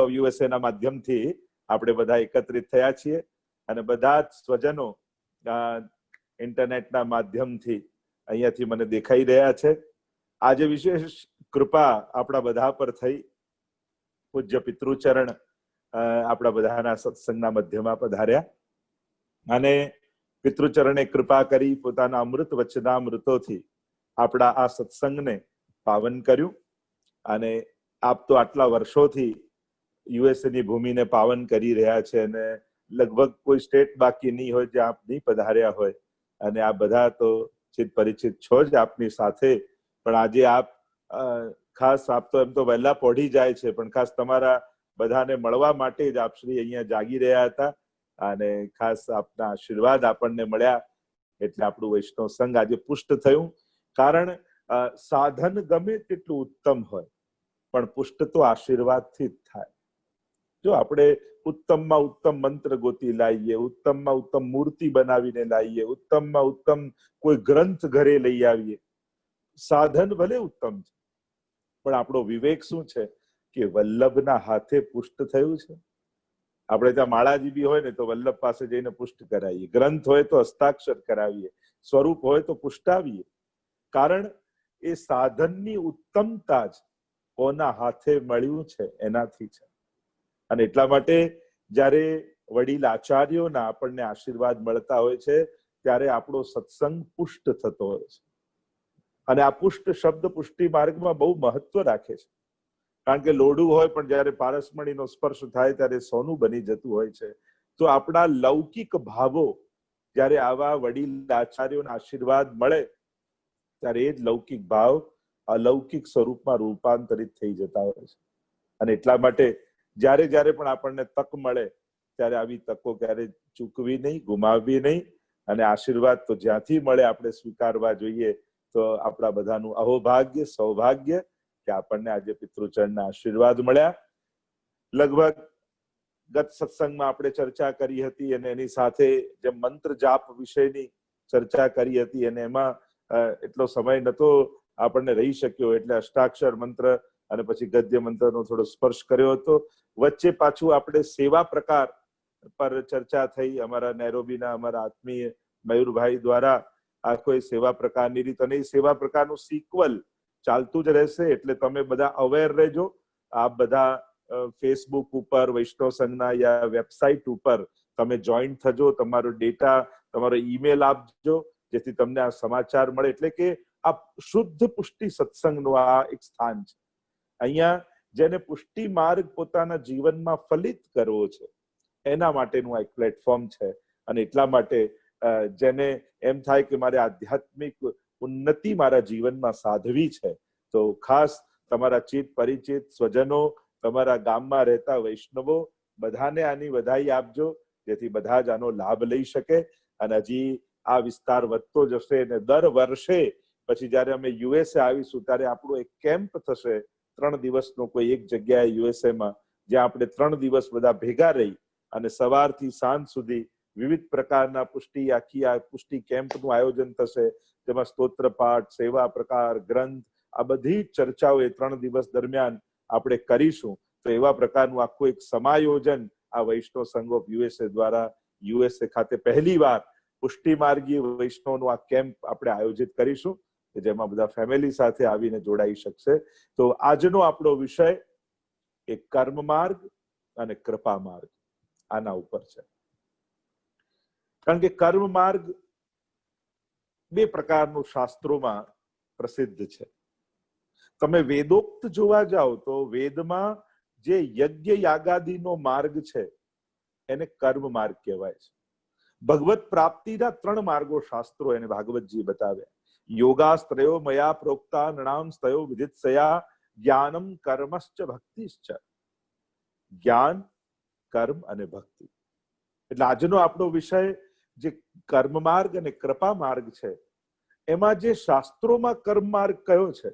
Of USA ના માધ્યમથી આપણે બધા એકત્રિત થયા છીએ અને બધા જ સ્વજનો ઇન્ટરનેટના માધ્યમથી અહીંયાથી મને દેખાઈ રહ્યા છે. આજે વિશેષ કૃપા આપણા બધા પર થઈ. પૂજ્ય પિતૃચરણ આપણા બધાના સત્સંગના મધ્યમાં પધાર્યા અને પિતૃચરણે કૃપા કરી પોતાના અમૃત વચનામૃતોથી આપણા આ સત્સંગને પાવન કર્યું. અને આપ તો આટલા વર્ષોથી યુએસએ ની ભૂમિને પાવન કરી રહ્યા છે અને લગભગ કોઈ સ્ટેટ બાકી નહીં હોય જ્યાં આપ નહીં પધાર્યા હોય. અને આ બધા તો ચિત પરિચિત છો જ આપની સાથે. પણ આજે આપ ખાસ આપ તો એમ તો વહેલા પહોંચી જાય છે, પણ ખાસ તમારા બધાને મળવા માટે જ આપ શ્રી અહીંયા જાગી રહ્યા હતા અને ખાસ આપના આશીર્વાદ આપણને મળ્યા એટલે આપણું વૈષ્ણવ સંઘ આજે પુષ્ટ થયું. કારણ સાધન ગમે તેટલું ઉત્તમ હોય પણ પુષ્ટ તો આશીર્વાદથી જ થાય. જો આપણે ઉત્તમમાં ઉત્તમ મંત્ર ગોતી લાવીએ, ઉત્તમમાં ઉત્તમ મૂર્તિ બનાવીને લાવીએ, ઉત્તમમાં ઉત્તમ કોઈ ગ્રંથ ઘરે લઈ આવીએ, સાધન ભલે ઉત્તમ છે પણ આપણો વિવેક શું છે કે વલ્લભના હાથે પુષ્ટ થયું છે. આપણે ત્યાં માળાજી બી હોય ને તો વલ્લભ પાસે જઈને પુષ્ટ કરાવીએ, ગ્રંથ હોય તો હસ્તાક્ષર કરાવીએ, સ્વરૂપ હોય તો પુષ્ટાવીએ. કારણ એ સાધનની ઉત્તમતા જ કોના હાથે મળ્યું છે એનાથી છે. અને એટલા માટે જ્યારે વડીલ આચાર્યોના આપણને આશીર્વાદ મળતા હોય છે ત્યારે આપણો સત્સંગ પુષ્ટ થતો હોય છે. અને આ પુષ્ટ શબ્દ પુષ્ટિ માર્ગમાં બહુ મહત્વ રાખે છે. કારણ કે લોઢું હોય પણ જયારે પારસમણીનો સ્પર્શ થાય ત્યારે સોનું બની જતું હોય છે. તો આપણા લૌકિક ભાવો જયારે આવા વડીલ આચાર્યોના આશીર્વાદ મળે ત્યારે એ જ લૌકિક ભાવ અલૌકિક સ્વરૂપમાં રૂપાંતરિત થઈ જતા હોય છે. અને એટલા માટે જ્યારે જ્યારે પણ આપણને તક મળે ત્યારે આવી તકો ક્યારે ચૂકવી નહીં, ગુમાવવી નહીં. અને આશીર્વાદ તો જ્યાંથી મળે આપણે સ્વીકારવા જોઈએ. તો આપણા બધાનું અહોભાગ્ય, સૌભાગ્ય કે આપણને આજે પિતૃચરણના આશીર્વાદ મળ્યા. લગભગ ગત સત્સંગમાં આપણે ચર્ચા કરી હતી અને એની સાથે જે મંત્ર જાપ વિષયની ચર્ચા કરી હતી અને એમાં એટલો સમય નતો આપણને રહી શક્યો એટલે અષ્ટાક્ષર મંત્ર અને પછી ગદ્ય મંત્રનો થોડો સ્પર્શ કર્યો હતો. વચ્ચે પાછું આપણે સેવા પ્રકાર પર ચર્ચા થઈ. અમારા નેરોબીના અમારા આત્મીય મયુરભાઈ દ્વારા આ કોઈ સેવા પ્રકારની રીત અને સેવા પ્રકારનું સિક્વલ ચાલતું જ રહેશે. એટલે તમે બધા અવેર રહેજો. આપ બધા ફેસબુક ઉપર, વૈષ્ણવ સંઘના યા વેબસાઇટ ઉપર તમે જોઈન થજો. તમારો ડેટા, તમારો ઈમેલ આપજો જેથી તમને આ સમાચાર મળે. એટલે કે આ શુદ્ધ પુષ્ટિ સત્સંગનું આ એક સ્થાન છે. અહીંયા જેને પુષ્ટિ માર્ગ પોતાના જીવનમાં ફલિત કરવો છે એના માટેનું આ એક પ્લેટફોર્મ છે. અને એટલા માટે જેને એમ થાય કે મારે આધ્યાત્મિક ઉન્નતિ મારા જીવનમાં સાધવી છે તો ખાસ તમારા ચિત પરિચિત સ્વજનો, તમારા ગામમાં રહેતા વૈષ્ણવો બધાને આની વધાઈ આપજો જેથી બધા જ આનો લાભ લઈ શકે. અને હજી આ વિસ્તાર વધતો જશે અને દર વર્ષે પછી જયારે અમે યુએસએ આવીશું ત્યારે આપણો એક કેમ્પ થશે 3 દિવસનો કોઈ એક જગ્યાએ યુએસએમાં, જ્યાં આપણે 3 દિવસ બધા ભેગા રહી અને સવારથી સાંજ સુધી વિવિધ પ્રકારના આખી આ પુષ્ટિ કેમ્પનું આયોજન થશે. જેમાં સ્તોત્ર પાઠ, સેવા પ્રકાર, ગ્રંથ આ બધી ચર્ચાઓ એ 3 દિવસ દરમિયાન આપણે કરીશું. તો એવા પ્રકારનું આખું એક સમાયોજન આ વૈષ્ણવ સંઘ ઓફ યુએસએ દ્વારા યુએસએ ખાતે પહેલીવાર પુષ્ટિ માર્ગી વૈષ્ણવનું આ કેમ્પ આપણે આયોજિત કરીશું કે જેમાં બધા ફેમિલી સાથે આવીને જોડાઈ શકશે. તો આજનો આપણો વિષય એ કર્મ માર્ગ અને કૃપા માર્ગ આના ઉપર છે. કારણ કે કર્મ માર્ગ 2 પ્રકારનું શાસ્ત્રોમાં પ્રસિદ્ધ છે. તમે વેદોક્ત જોવા જાઓ તો વેદમાં જે યજ્ઞ યાગાદિનો માર્ગ છે એને કર્મ માર્ગ કહેવાય છે. ભગવત પ્રાપ્તિના 3 માર્ગો શાસ્ત્રો એને ભાગવતજી બતાવ્યા. યોગાસ્ત્રયો મયા પ્રોક્તા નૃણામ સ્તયો વિદિત્સયા જ્ઞાનમ કર્મશ્ચ ભક્તિશ્ચ. જ્ઞાન, કર્મ અને ભક્તિ. એટલે આજનો આપણો વિષય જે કર્મ માર્ગ અને કૃપા માર્ગ છે એમાં જે શાસ્ત્રોમાં કર્મ માર્ગ કયો છે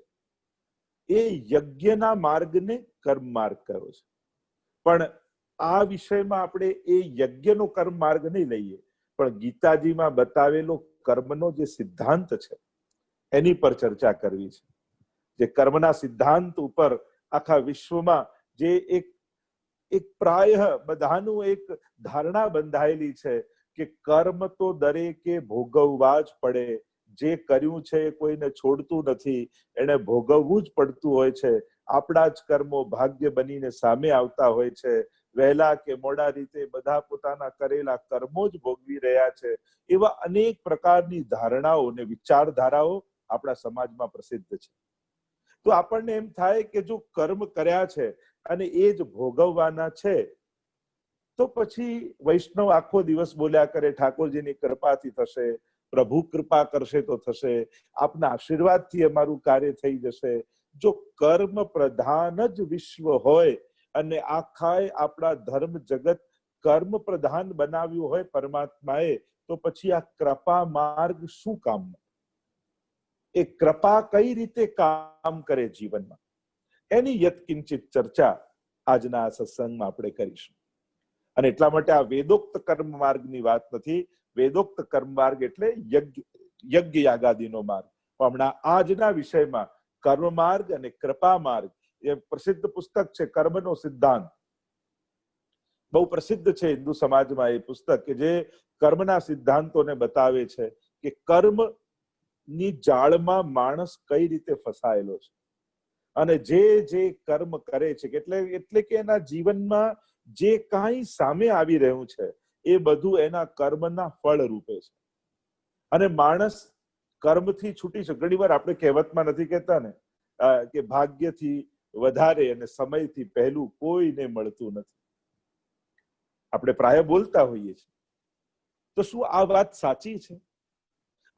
એ યજ્ઞના માર્ગને કર્મ માર્ગ કયો છે. પણ આ વિષયમાં આપણે એ યજ્ઞનો કર્મ માર્ગ નહીં લઈએ પણ ગીતાજીમાં બતાવેલો કર્મનો જે સિદ્ધાંત છે એની પર ચર્ચા કરવી છે. જે કર્મના સિદ્ધાંત ઉપર આખા વિશ્વમાં જે એક એક પ્રાય બધાનું એક ધારણા બંધાયેલી છે કે કર્મ તો દરેકે ભોગવવા જ પડે. જે કર્યું છે એ કોઈને છોડતું નથી, એને ભોગવવું જ પડતું હોય છે. આપણા જ કર્મો ભાગ્ય બનીને સામે આવતા હોય છે. વહેલા કે મોડા રીતે બધા પોતાના કરેલા કર્મો જ ભોગવી રહ્યા છે. એવા અનેક પ્રકારની ધારણાઓ અને વિચારધારાઓ આપણા સમાજમાં પ્રસિદ્ધ છે. તો આપણને એમ થાય કે જો કર્મ કર્યા છે અને એ જ ભોગવવાના છે, તો પછી વૈષ્ણવ આખો દિવસ બોલ્યા કરે ઠાકોરજીની કૃપાથી થશે, પ્રભુ કૃપા કરશે તો થશે, આપના આશીર્વાદથી અમારું કાર્ય થઈ જશે. જો કર્મ પ્રધાન જ વિશ્વ હોય અને આખા આપણા ધર્મ જગત કર્મ પ્રધાન બનાવ્યું હોય પરમાત્માએ, તો પછી આ કૃપા માર્ગ શું કામનો? એ કૃપા કઈ રીતે કામ કરે જીવનમાં, એની યત્કિંચિત ચર્ચા આજના સત્સંગમાં આપણે કરીશું. અને એટલા માટે આ વેદોક્ત કર્મ માર્ગની વાત નથી. વેદોક્ત કર્મ માર્ગ એટલે યજ્ઞ યાગાદિનો માર્ગ. હમણાં આજના વિષયમાં કર્મ માર્ગ અને કૃપા માર્ગ, એ પ્રસિદ્ધ પુસ્તક છે કર્મનો સિદ્ધાંત. બહુ પ્રસિદ્ધ છે હિન્દુ સમાજમાં એ પુસ્તક, કે જે કર્મના સિદ્ધાંતોને બતાવે છે કે કર્મ ની જાળમાં માણસ કઈ રીતે ફસાયેલો છે અને જે કર્મ કરે છે એટલે કે એના જીવનમાં જે કાંઈ સામે આવી રહ્યું છે એ બધું એના કર્મના ફળ રૂપે છે. અને માણસ કર્મથી છૂટી શકે. ઘણી વાર આપણે કહેવતમાં નથી કહેતા ને કે ભાગ્યથી વધારે અને સમયથી પહેલું કોઈને મળતું નથી. આપણે પ્રાય બોલતા હોઈએ છીએ. તો શું આ વાત સાચી છે?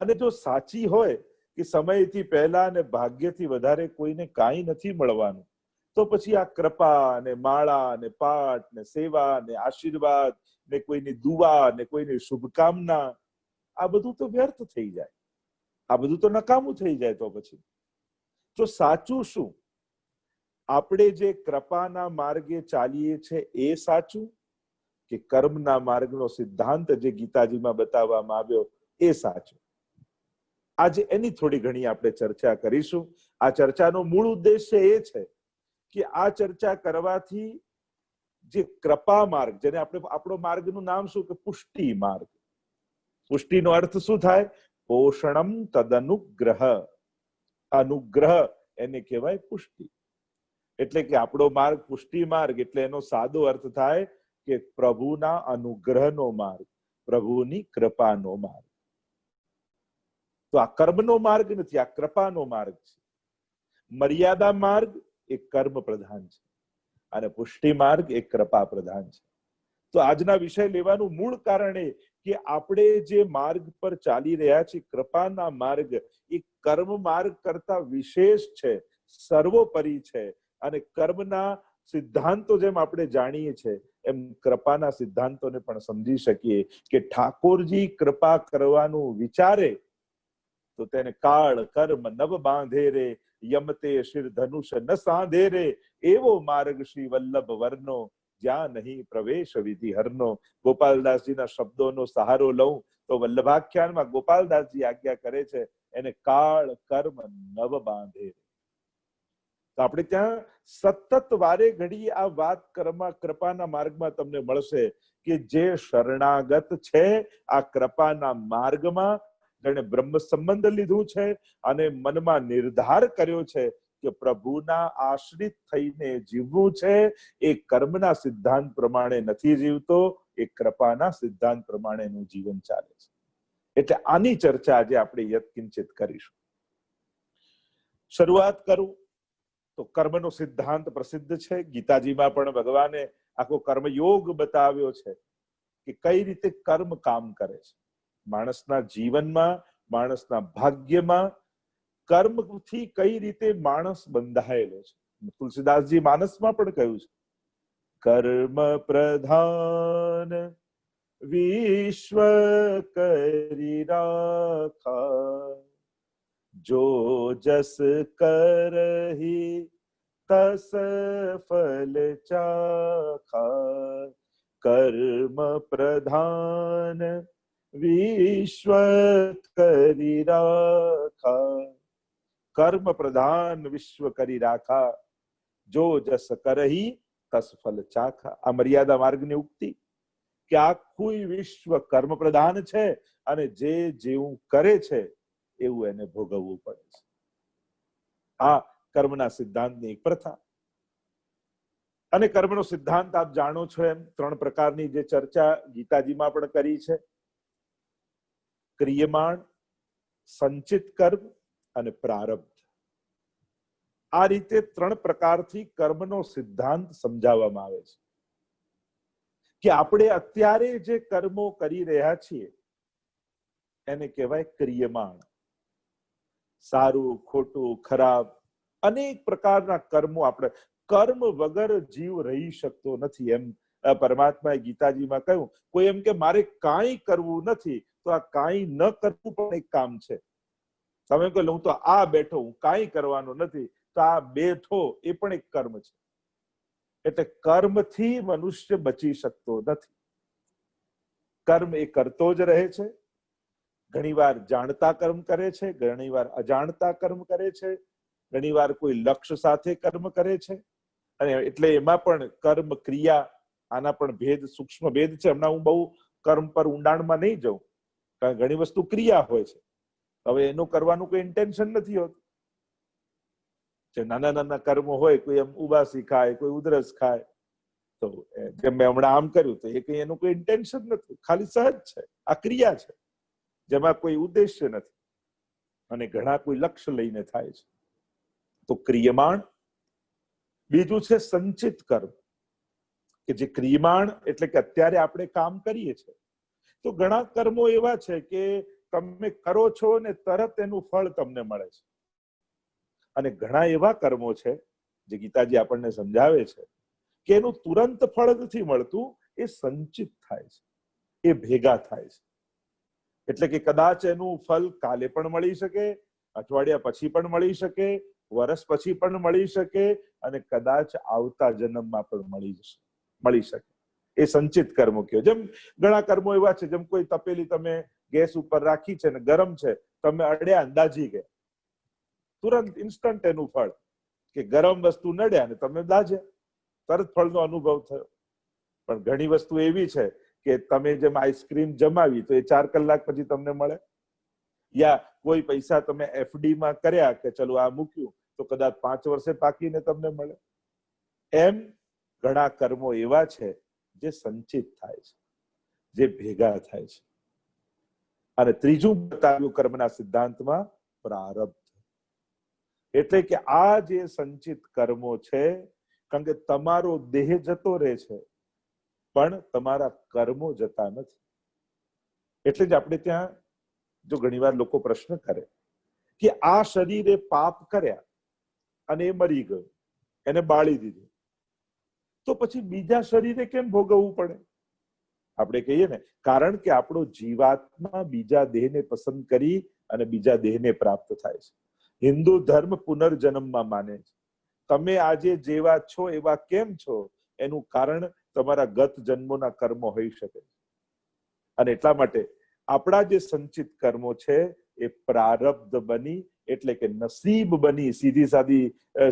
અને જો સાચી હોય કે સમયથી પહેલા અને ભાગ્યથી વધારે કોઈને કાંઈ નથી મળવાનું, તો પછી આ કૃપા ને માળા ને પાઠ ને સેવા ને આશીર્વાદ ને કોઈની દુઆ ને કોઈની શુભકામના, આ બધું તો વ્યર્થ થઈ જાય, આ બધું તો નકામું થઈ જાય. તો પછી તો સાચું શું? આપણે જે કૃપાના માર્ગે ચાલીએ છીએ એ સાચું, કે કર્મના માર્ગનો સિદ્ધાંત જે ગીતાજીમાં બતાવવામાં આવ્યો એ સાચું? આજે એની થોડી ઘણી આપણે ચર્ચા કરીશું. આ ચર્ચાનો મૂળ ઉદ્દેશ્ય એ છે કે આ ચર્ચા કરવાથી જે કૃપા માર્ગ, જેને આપણે આપણો માર્ગનું નામ શું? કે પુષ્ટિ માર્ગ. પુષ્ટિનો અર્થ શું થાય? પોષણમ તદનુગ્રહ. અનુગ્રહ એને કહેવાય પુષ્ટિ. એટલે કે આપણો માર્ગ પુષ્ટિ માર્ગ, એટલે એનો સાદો અર્થ થાય કે પ્રભુના અનુગ્રહનો માર્ગ, પ્રભુની કૃપાનો માર્ગ. તો આ કર્મનો માર્ગ નથી, આ કૃપાનો માર્ગ છે. મર્યાદા માર્ગ એ કર્મ પ્રધાન છે અને પુષ્ટિ માર્ગ એ કૃપા પ્રધાન છે. તો આજના વિષય લેવાનું મૂળ કારણ એ કે આપણે જે માર્ગ પર ચાલી રહ્યા છીએ, કૃપાના માર્ગ, એ કર્મ માર્ગ કરતા વિશેષ છે, સર્વોપરી છે. અને કર્મના સિદ્ધાંતો જેમ આપણે જાણીએ છીએ એમ કૃપાના સિદ્ધાંતોને પણ સમજી શકીએ કે ઠાકોરજી કૃપા કરવાનું વિચારે તો તેને કાળ કર્મ નવ બાંધે રે, યમતે શિર ધનુષ ન સાંધે રે, એવો માર્ગ શ્રી વલ્લભ વર્ણો, જ્યાં નહીં પ્રવેશ વિધિ હરનો. ગોપાલદાસજીના શબ્દોનો સહારો લઉં તો વલ્લભાખ્યાનમાં ગોપાલદાસજી આજ્ઞા કરે છે, એને કાળ કર્મ નવ બાંધે. તો આપણે ત્યાં સતત વારે ઘડી આ વાત કૃપાના માર્ગમાં તમને મળશે કે જે શરણાગત છે આ કૃપાના માર્ગમાં, જેને બ્રહ્મ સંબંધ લીધું છે અને મનમાં નિર્ધાર કર્યો છે કે પ્રભુના આશ્રિત થઈને જીવવું છે, એ કર્મના સિદ્ધાંત પ્રમાણે નથી જીવતો, એ કૃપાના સિદ્ધાંત પ્રમાણેનું જીવન ચાલે છે. એટલે આની ચર્ચા આજે આપણે યત્કિંચિત કરીશું. શરૂઆત કરું તો કર્મનો સિદ્ધાંત પ્રસિદ્ધ છે. ગીતાજીમાં પણ ભગવાને આખો કર્મયોગ બતાવ્યો છે કે કઈ રીતે કર્મ કામ કરે છે. માણસના જીવનમાં, માણસના ભાગ્યમાં કર્મથી કઈ રીતે માણસ બંધાયેલો છે. તુલસીદાસજી માનસમાં પણ કહ્યું છે, કર્મ પ્રધાન વિશ્વ કરી રાખા, જો જસ કરહી તસ ફલ ચાખા. કર્મ પ્રધાન વિશ્વ કરી રાખા, કર્મ પ્રધાન વિશ્વ કરી રાખા, જો જસ કરહી તસ ફલ ચાખા. આ મર્યાદા માર્ગની ઉક્તિ કે આખું વિશ્વ કર્મ પ્રધાન છે અને જે જેવું કરે છે એવું એને ભોગવવું પડે છે. આ કર્મના સિદ્ધાંતની એક પ્રથા. અને કર્મનો સિદ્ધાંત આપ જાણો છો એમ 3 પ્રકારની જે ચર્ચા ગીતાજીમાં પણ કરી છે: ક્રિયમાણ, સંચિત કર્મ અને પ્રારબ્ધ. આ રીતે 3 પ્રકારથી કર્મનો સિદ્ધાંત સમજાવવામાં આવે છે કે આપણે અત્યારે જે કર્મો કરી રહ્યા છીએ એને કહેવાય ક્રિયમાણ. સારું, ખોટું, ખરાબ અનેક પ્રકારના કર્મો. આપણે કર્મ વગર જીવ રહી શકતો નથી. એમ પરમાત્માએ ગીતાજીમાં કહ્યું, કોઈ એમ કે મારે કાંઈ કરવું નથી, તો આ કાંઈ ન કરવું પણ એક કામ છે. તમે કહો હું તો આ બેઠો, હું કાંઈ કરવાનો નથી, તો આ બેઠો એ પણ એક કર્મ છે. એટલે કર્મથી મનુષ્ય બચી શકતો નથી. કર્મ એ કરતો જ રહે છે. ઘણીવાર જાણતા કર્મ કરે છે, ઘણીવાર અજાણતા કર્મ કરે છે, ઘણીવાર કોઈ લક્ષ્ય સાથે કર્મ કરે છે. અને એટલે એમાં પણ કર્મ ક્રિયા, આના પણ ભેદ, સૂક્ષ્મ ભેદ છે. હમણાં હું બહુ કર્મ પર ઊંડાણમાં નહીં જાઉં, કારણ ઘણી વસ્તુ ક્રિયા હોય છે. હવે એનું કરવાનું કોઈ ઇન્ટેન્શન નથી હોતું. જે નાના નાના કર્મો હોય, કોઈ એમ ઉબાસી ખાય, કોઈ ઉધરસ ખાય, તો જેમ મેં હમણાં આમ કર્યું, તો એ કઈ એનું કોઈ ઇન્ટેન્શન નથી, ખાલી સહજ છે. આ ક્રિયા છે જેમાં કોઈ ઉદ્દેશ્ય નથી અને ઘણા કોઈ લક્ષ્ય લઈને થાય છે. તો ક્રિયમાણ. બીજું છે સંચિત કર્મ, કે જે ક્રિયમાણ એટલે કે અત્યારે આપણે કામ કરીએ છીએ. તો ઘણા કર્મો એવા છે કે તમે કરો છો ને તરત એનું ફળ તમને મળે છે. અને ઘણા એવા કર્મો છે જે ગીતાજી આપણને સમજાવે છે કે એનું તુરંત ફળ નથી મળતું, એ સંચિત થાય છે, એ ભેગા થાય છે. એટલે કે કદાચ એનું ફળ કાલે પણ મળી શકે, અઠવાડિયા પછી પણ મળી શકે, વર્ષ પછી પણ મળી શકે, અને કદાચ આવતા જન્મમાં પણ મળી શકે. એ સંચિત કર્મો કયો. જેમ ઘણા કર્મો એવા છે, જેમ કોઈ તપેલી તમે ગેસ ઉપર રાખી છે ને ગરમ છે, તમે અડ્યા અંદાજી ગયા, તુરંત ઇન્સ્ટન્ટ એનું ફળ. કે ગરમ વસ્તુ નડ્યા ને તમે દાજ્યા, તરત ફળનો અનુભવ થયો. પણ ઘણી વસ્તુ એવી છે કે તમે જેમ આઈસ્ક્રીમ જમાવી તો એ 4 કલાક પછી તમને મળે, યા કોઈ પૈસા તમે FD માં કર્યા કે ચલો આ મૂક્યું તો કદાચ 5 વર્ષે પાકીને તમને મળે. એમ ઘણા કર્મો એવા છે જે સંચિત થાય છે, જે ભેગા થાય છે. અને ત્રીજું બતાવ્યું કર્મના સિદ્ધાંતમાં પ્રારબ્ધ. એટલે કે આ જે સંચિત કર્મો છે, કારણ કે તમારો દેહ જતો રહે છે પણ તમારા કર્મો જતા નથી. એટલે જ આપણે ત્યાં જો ઘણીવાર લોકો પ્રશ્ન કરે કે આ શરીરે પાપ કર્યા અને એ મરી ગયું, એને બાળી દીધું, તો પછી બીજા શરીરે કેમ ભોગવવું પડે? આપણે કહીએ ને, કારણ કે આપણો જીવાત્મા બીજા દેહને પસંદ કરી અને બીજા દેહને પ્રાપ્ત થાય છે. હિન્દુ ધર્મ પુનર્જન્મમાં માને છે. તમે આજે જેવા છો એવા કેમ છો, એનું કારણ તમારા ગત જન્મોના કર્મો હોઈ શકે. અને એટલા માટે આપણા જે સંચિત કર્મો છે એ પ્રારબ્ધ બની, એટલે કે નસીબ બની, સીધી સાદી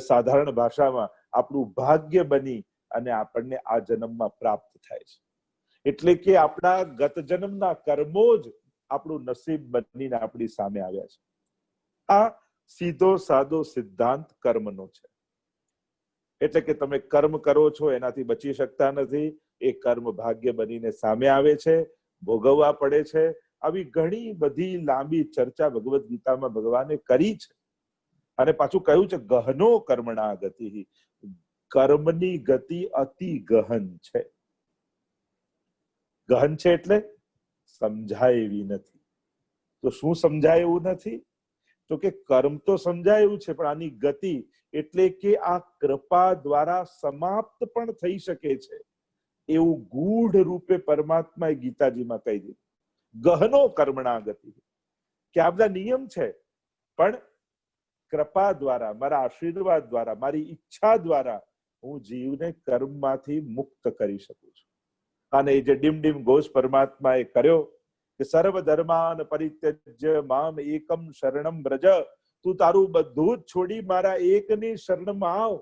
સાધારણ ભાષામાં આપણું ભાગ્ય બની અને આપણને આ જન્મમાં પ્રાપ્ત થાય છે. એટલે કે આપણા ગત જન્મના કર્મો જ આપણું નસીબ બનીને આપણી સામે આવ્યા છે. આ સીધો સાદો સિદ્ધાંત કર્મનો છે. એટલે કે તમે કર્મ કરો છો એનાથી બચી શકતા નથી, એ કર્મ ભાગ્ય બનીને સામે આવે છે, ભોગવવા પડે છે. આવી ઘણી બધી લાંબી ચર્ચા ભગવદ્ ગીતામાં ભગવાને કરી છે. અને પાછું કહ્યું છે ગહનો કર્મણા ગતિ, કર્મની ગતિ અતિ ગહન છે. ગહન છે એટલે સમજાય એવી નથી. તો શું સમજાય એવું નથી? તો કે કર્મ તો સમજાય એવું છે, પણ આની ગતિ એટલે કે આ કૃપા દ્વારા સમાપ્ત પણ થઈ શકે છે એવું ગૂઢ રૂપે પરમાત્માએ ગીતાજીમાં કહી દીધું. ગહનો કર્મણા ગતિ, કે આ બધા નિયમ છે, પણ કૃપા દ્વારા, મારા આશીર્વાદ દ્વારા, મારી ઈચ્છા દ્વારા હું જીવને કર્મમાંથી મુક્ત કરી શકું છું. અને એ જે ડીમ ડીમ ઘોષ પરમાત્માએ કર્યો કે સર્વ ધર્માન પરિત્યજ્ય મામ એકમ શરણમ વ્રજ, તું તારું બધું જ છોડી મારા એકની શરણમાં આવ.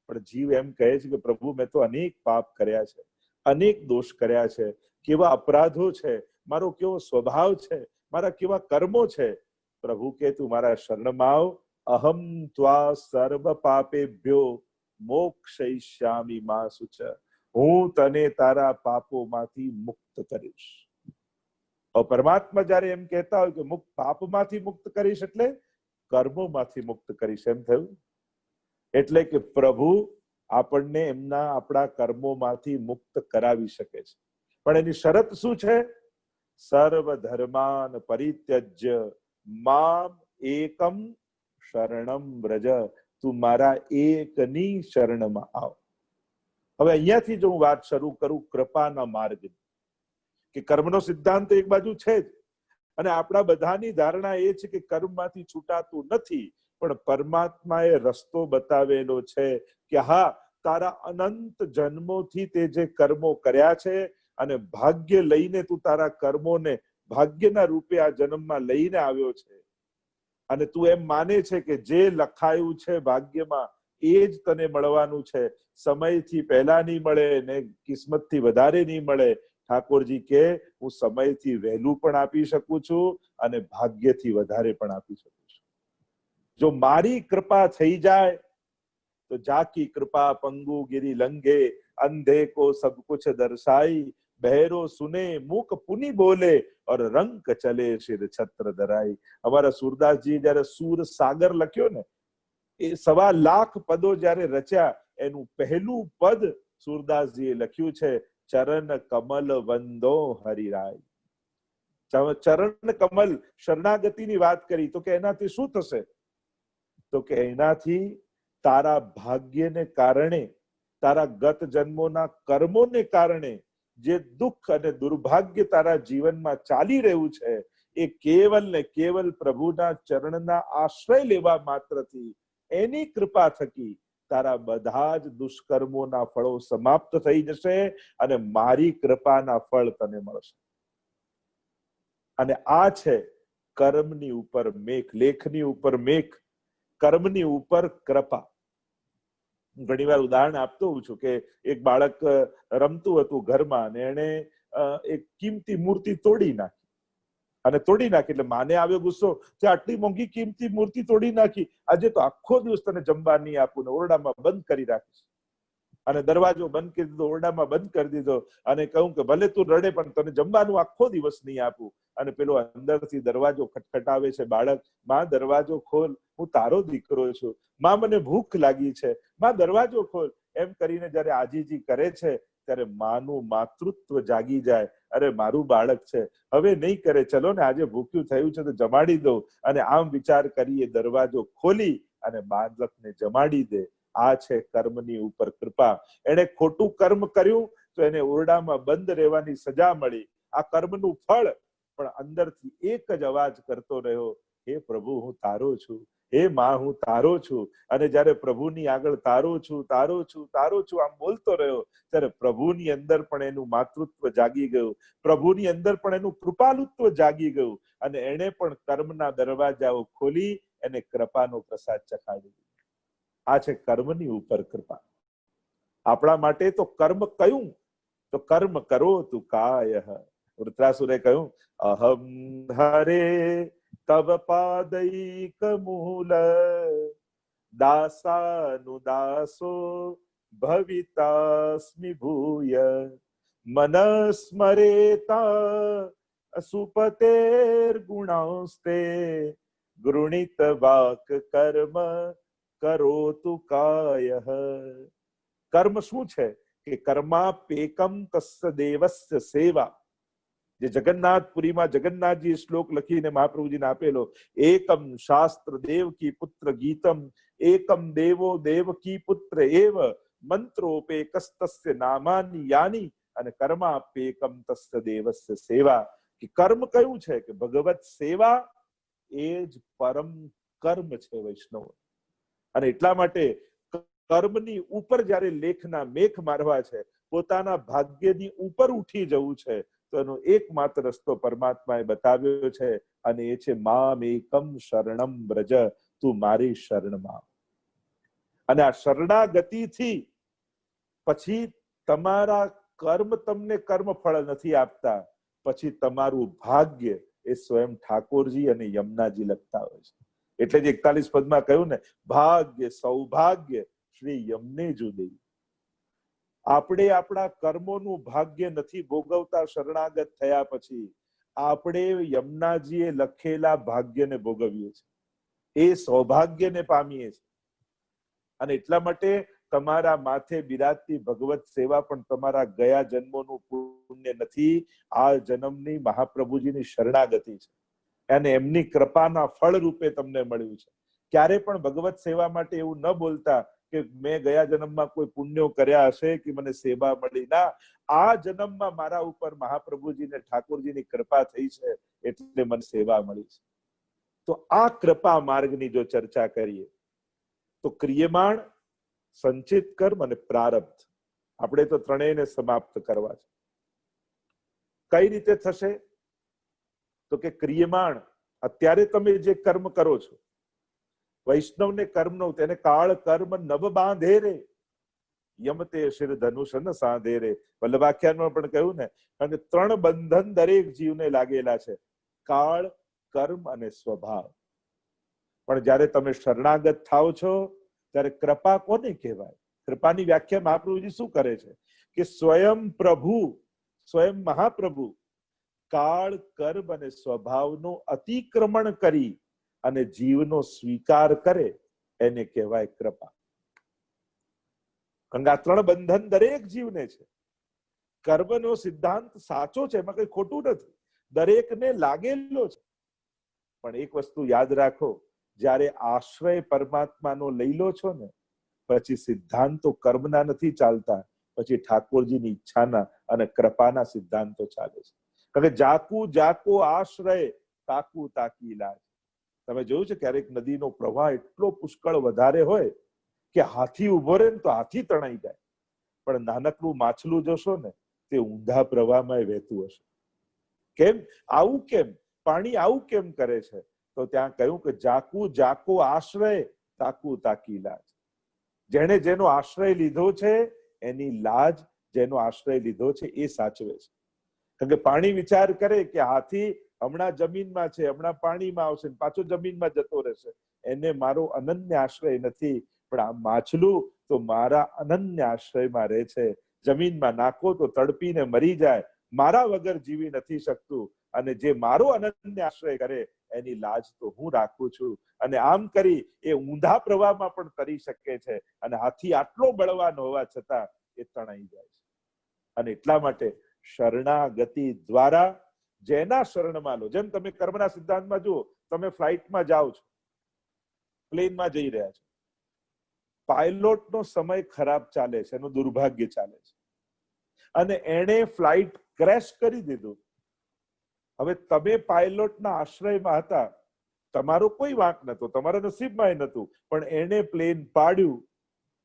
પણ જીવ એમ કહે છે કે પ્રભુ મેં તો અનેક પાપ કર્યા છે, અનેક દોષ કર્યા છે, કેવા અપરાધો છે, મારો કેવો સ્વભાવ છે, મારા કેવા કર્મો છે. પ્રભુ કે તું મારા શરણમાં આવ, અહમ ત્વા સર્વ પાપેભ્યો મોક્ષયિષ્યામિ મા શુચ. હું તને તારા પાપોમાંથી મુક્ત કરીશ. પરમાત્મા જયારે એમ કહેતા હોય કે મુક્ત પાપમાંથી મુક્ત કરીશ એટલે કર્મોમાંથી મુક્ત કરીશ, એમ થયું. એટલે કે પ્રભુ આપણને એમના આપણા કર્મોમાંથી મુક્ત કરાવી શકે છે, પણ એની શરત શું છે? સર્વ ધર્માન પરિત્યજ્ય મામ એકમ શરણમ વ્રજ. તું મારા એકની શરણમાં આવ. હવે અહીંયાથી જો હું વાત શરૂ કરું કૃપાના માર્ગ, કે કર્મનો સિદ્ધાંત એક બાજુ છે જ, અને આપણા બધાની ધારણા એ છે કે કર્મમાંથી છૂટાતું નથી, પણ પરમાત્માએ રસ્તો બતાવેલો છે કે હા, તારા અનંત જન્મોથી તે જે કર્મો કર્યા છે અને ભાગ્ય લઈને તું તારા કર્મોને ભાગ્યના રૂપે આ જન્મમાં લઈને આવ્યો છે, અને તું એમ માને છે કે જે લખાયું છે ભાગ્યમાં એ જ તને મળવાનું છે, સમયથી પહેલા નહીં મળે ને કિસ્મતથી વધારે નહીં મળે. ઠાકોરજી કે હું સમયથી વહેલું પણ આપી શકું છું અને ભાગ્યથી વધારે પણ આપી શકું છું. જો મારી કૃપા થઈ જાય તો જાકી કૃપા પંગુ ગિરી લંઘે, અંધે કો સબ કુછ દર્શાઈ, બહેરો સુને મૂક પુની બોલે और रंक चले शिर छत्र धराई. અમારા સુરદાસજી જયારે સુર સાગર લખ્યો ને, એ 1.25 લાખ પદો જયારે રચ્યા, એનું પહેલું પદ સુરદાસજીએ લખ્યું છે ચરણ કમલ વંદો હરિરાય. ચરણ કમલ શરણાગતિની વાત કરી, તો કે એનાથી શું થશે? તો કે એનાથી તારા ભાગ્યને કારણે, તારા ગત જન્મોના કર્મોને કારણે જે દુઃખ અને દુર્ભાગ્ય તારા જીવનમાં ચાલી રહ્યું છે, એ કેવલ ને કેવલ પ્રભુના ચરણના આશ્રય લેવા માત્રથી, એની કૃપા થકી તારા બધા જ દુષ્કર્મોના ફળો સમાપ્ત થઈ જશે અને મારી કૃપાના ફળ તને મળશે. અને આ છે કર્મની ઉપર મેઘ, લેખની ઉપર મેઘ, કર્મની ઉપર કૃપા. ઘણી વાર ઉદાહરણ આપતો હોઉં છું કે એક બાળક રમતું હતું ઘરમાં અને એને એક કિંમતી મૂર્તિ તોડી નાખી એટલે માને આવ્યો ગુસ્સો કે આટલી મોંઘી કિંમતી મૂર્તિ તોડી નાખી, આજે તો આખો દિવસ તને જમવા નહીં આપું ને ઓરડામાં બંધ કરી રાખીશ. અને દરવાજો બંધ કરી દીધો, ઓરડામાં બંધ કરી દીધો, અને કહું કે ભલે તું રડે પણ તને જમવાનું આખો દિવસ નહીં આપું. અને પેલો અંદરથી દરવાજો ખટખટાવે છે, બાળક, માં દરવાજો ખોલ, હું તારો દીકરો છું, માં મને ભૂખ લાગી છે, માં દરવાજો ખોલ. એમ કરીને જયારે આજીજી કરે છે ત્યારે માનું માતૃત્વ જાગી જાય. અરે મારું બાળક છે, હવે નહીં કરે, ચલો ને આજે ભૂખ્યું થયું છે તો જમાડી દો. અને આમ વિચાર કરીએ દરવાજો ખોલી અને બાળકને જમાડી દે. આ છે કર્મની ઉપર કૃપા. એને ખોટું કર્મ કર્યું તો એને ઓરડામાં બંધ રહેવાની સજા મળી, આ કર્મનું ફળ. પણ અંદરથી એક જ અવાજ કરતો રહ્યો, હે પ્રભુ હું તારો છું, હે માં હું તારો છું. અને જયારે પ્રભુની આગળ તારો છું તારો છું તારો છું આમ બોલતો રહ્યો, ત્યારે પ્રભુની અંદર પણ એનું માતૃત્વ જાગી ગયું, પ્રભુની અંદર પણ એનું કૃપાલુત્વ જાગી ગયું, અને એને પણ કર્મના દરવાજાઓ ખોલી એને કૃપાનો પ્રસાદ ચખાડી. આ છે કર્મની ઉપર કૃપા. આપણા માટે તો કર્મ કયું? તો કર્મ કરો તું કાયઃ. વૃત્રાસુરે કહ્યું, અહમ હરે તવ પાદૈક મૂલ દાસાનુદાસો ભવિતાસ્મિ ભૂય મનસ્મરેતા સુપતેર ગુણાસ્તે ગૃણીત વાક કર્મ કરોતુ કાયઃ. કર્મ શું છે? કે કર્માપેકમ તસ્ય દેવસ્ય સેવા. જે જગન્નાથપુરીમાં જગન્નાથજી શ્લોક લખીને મહાપ્રભુજીને આપેલો, એકમ શાસ્ત્ર દેવકી પુત્ર ગીતમ, એકમ દેવો દેવકી પુત્ર એવ, મંત્રોપેકસ્તસ્ય નામાની યાની, અને કર્માપેકમ તસ્ય દેવસ્ય સેવા. કે કર્મ કયું છે? કે ભગવત સેવા એ જ પરમ કર્મ છે વૈષ્ણવ. અને એટલા માટે કર્મની ઉપર જયારે લેખના મેઘ મારવા છે, પોતાના ભાગ્યની ઉપર ઉઠી જવું છે, તો એનો એકમાત્ર રસ્તો પરમાત્માએ બતાવ્યો છે, અને એ છે મામ એકમ શરણમ વ્રજ, તું મારી શરણમાં. અને આ શરણાગતિથી પછી તમારા કર્મ તમને કર્મફળ નથી આપતા, પછી તમારું ભાગ્ય એ સ્વયં ઠાકોરજી અને યમુનાજી લખતા હોય છે. એટલે જ 41 પદમાં કહ્યું ને, ભાગ્ય સૌભાગ્ય શ્રી યમને જુદે. આપણે આપણા કર્મોનું ભાગ્ય નથી ભોગવતા શરણાગત થયા પછી, આપણે યમુનાજીએ લખેલા ભાગ્યને ભોગવીએ છીએ, એ સૌભાગ્યને પામીએ છીએ. અને એટલા માટે તમારા માથે બિરાજતી ભગવત સેવા પણ તમારા ગયા જન્મોનું પુણ્ય નથી, આ જન્મની મહાપ્રભુજીની શરણાગતિ છે અને એમની કૃપાના ફળ રૂપે તમને મળ્યું છે. ક્યારે પણ ભગવત સેવા માટે એવું ન બોલતા કે મેં ગયા જન્મમાં કોઈ પુણ્યો કર્યા હશે કે મને સેવા મળી. ના, આ જન્મમાં મારા ઉપર મહાપ્રભુજીને ઠાકોરજીની કૃપા થઈ છે એટલે મને સેવા મળી છે. તો આ કૃપા માર્ગની જો ચર્ચા કરીએ તો ક્રિયમાણ, સંચિત કર્મ અને પ્રારબ્ધ, આપણે તો ત્રણેયને સમાપ્ત કરવા છે. કઈ રીતે થશે? તો કે ક્રિયમાણ, અત્યારે તમે જે કર્મ કરો છો, વૈષ્ણવને કર્મ નો તેને કાળ કર્મ નવ બાંધે રે, યમતે શિર ધનુષ ન સાંધે રે. વલ્લભાખ્યાનમાં પણ કહ્યું ને, અને 3 બંધન દરેક જીવને લાગેલા છે, કાળ, કર્મ અને સ્વભાવ. પણ જયારે તમે શરણાગત થાવ છો ત્યારે કૃપા કોને કહેવાય? કૃપાની વ્યાખ્યા મહાપ્રભુજી શું કરે છે કે સ્વયં પ્રભુ, સ્વયં મહાપ્રભુ કાળ, કર્મ અને સ્વભાવનો અતિક્રમણ કરી અને જીવનો સ્વીકાર કરે એને કહેવાય કૃપા. કારણ કે આ 3 બંધન દરેક જીવને છે. કર્મનો સિદ્ધાંત સાચો છે, એમાં કઈ ખોટું નથી, દરેકને લાગેલો છે. પણ એક વસ્તુ યાદ રાખો, જ્યારે આશ્રય પરમાત્માનો લઈ લો છો ને, પછી સિદ્ધાંતો કર્મના નથી ચાલતા, પછી ઠાકોરજીની ઈચ્છાના અને કૃપાના સિદ્ધાંતો ચાલે છે. કારણ કે જાકુ જાકો આશ્રય, તાકુ તાકી ઇલાજ. તમે જોયું છે ક્યારેક નદીનો પ્રવાહ એટલો પુષ્કળ વધારે હોય કે હાથી ઉભો રહે ને તો હાથી તણાઈ જાય, પણ નાનકડું માછલું જોશો ને તે ઊંધા પ્રવાહમાં વહેતું હશે. કેમ? આવું કેમ? પાણી આવું કેમ કરે છે? તો ત્યાં કહ્યું કે જાકુ જાકો આશ્રય, તાકુ તાકી લાજ. જેણે જેનો આશ્રય લીધો છે એની લાજ જેનો આશ્રય લીધો છે એ સાચવે છે. કારણ કે પાણી વિચાર કરે કે હાથી હમણાં જમીનમાં છે, હમણાં પાણીમાં આવશે, પાછો જમીનમાં જતો રહેશે, એને મારો અનન્ય આશ્રય નથી. પણ આ માછલું તો મારા અનન્ય આશ્રયમાં રહે છે. જમીનમાં નાખો તો તડપીને મરી જાય, મારા વગર જીવી નથી શકતું, અને જે મારો અનન્ય આશ્રય કરે એની લાજ તો હું રાખું છું. અને આમ કરી એ ઊંધા પ્રવાહમાં પણ તરી શકે છે, અને હાથી આટલો બળવાન હોવા છતાં એ તણાઈ જાય છે. અને એટલા માટે શરણાગતિ દ્વારા જેના શરણમાં લો, જેમ તમે કર્મના સિદ્ધાંતમાં જુઓ, તમે ફ્લાઇટમાં જાઓ છો, પ્લેનમાં જઈ રહ્યા છો, પાયલોટનો સમય ખરાબ ચાલે છે, એનું દુર્ભાગ્ય ચાલે છે, અને એણે ફ્લાઇટ ક્રેશ કરી દીધું. હવે તમે પાયલોટના આશ્રયમાં હતા, તમારો કોઈ વાંક નતો, તમારા નસીબમાં નતું, પણ એને પ્લેન પાડ્યું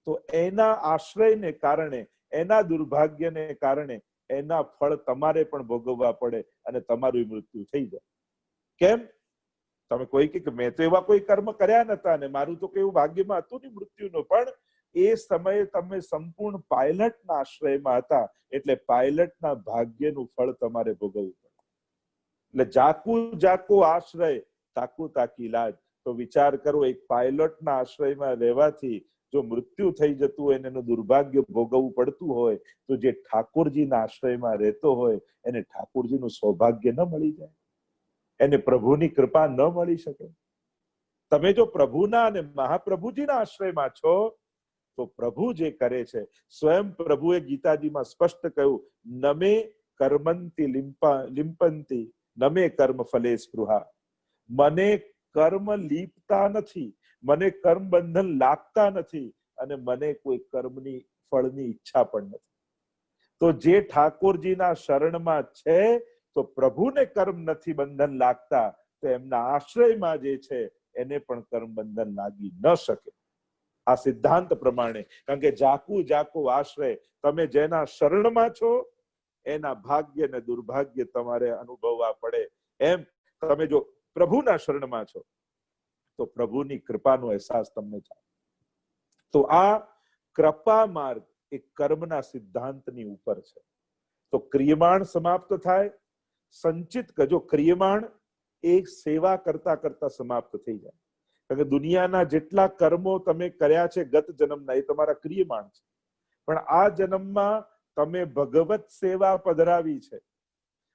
તો એના આશ્રયને કારણે, એના દુર્ભાગ્યને કારણે એના ફળ તમારે પણ ભોગવવા પડે અને તમારું મૃત્યુ થઈ જાય. કેમ? તમે કોઈ કે મેં તો એવા કોઈ કર્મ કર્યા નતા ને મારું તો કેવું ભાગ્યમાં હતું ને મૃત્યુનું, પણ એ સમયે તમે સંપૂર્ણ પાયલટના આશ્રયમાં હતા, એટલે પાયલટના ભાગ્યનું ફળ તમારે ભોગવવું પડે. એટલે જાકુ જાકો આશ્રય, તાકુ તાકી લાજ. તો વિચાર કરો, એક પાયલટના આશ્રયમાં રહેવાથી જો મૃત્યુ થઈ જતું હોય અને એનું દુર્ભાગ્ય ભોગવવું પડતું હોય, તો જે ઠાકોરજીના આશ્રયમાં રહેતો હોય એને ઠાકોરજીનું સૌભાગ્ય ન મળી જાય, એને પ્રભુની કૃપા ન મળી શકે. તમે જો પ્રભુના અને મહાપ્રભુજીના આશ્રયમાં છો તો પ્રભુ જે કરે છે, સ્વયં પ્રભુએ ગીતાજીમાં સ્પષ્ટ કહ્યું, નમે કર્મંતિ લિંપંતિ નમે કર્મ ફલે સ્પૃહા. મને કર્મ લીપતા નથી, મને કર્મ બંધન લાગતા નથી, અને મને કોઈ કર્મની ફળની ઈચ્છા પણ નથી. તો જે ઠાકોરજીના શરણમાં છે તો પ્રભુને કર્મ નથી બંધન લાગતા, તો એમના આશ્રયમાં જે છે એને પણ કર્મ બંધન લાગી ન શકે. આ સિદ્ધાંત પ્રમાણે, કારણ કે જાકુ જાકો આશ્રય, તમે જેના શરણમાં છો એના ભાગ્ય અને દુર્ભાગ્ય તમારે અનુભવવા પડે. એમ તમે જો પ્રભુના શરણમાં છો તો પ્રભુની કૃપાનો અહેસાસ તમને થાય. તો આ કૃપા માર્ગ એ કર્મના સિદ્ધાંતની ઉપર છે. તો ક્રિયમાણ સમાપ્ત થાય, સંચિત જો ક્રિયમાણ એ સેવા કરતા કરતા સમાપ્ત થઈ જાય. કારણ કે દુનિયાના જેટલા કર્મો તમે કર્યા છે ગત જન્મના એ તમારા ક્રિયમાણ છે, પણ આ જન્મમાં તમે ભગવત સેવા પધરાવી છે,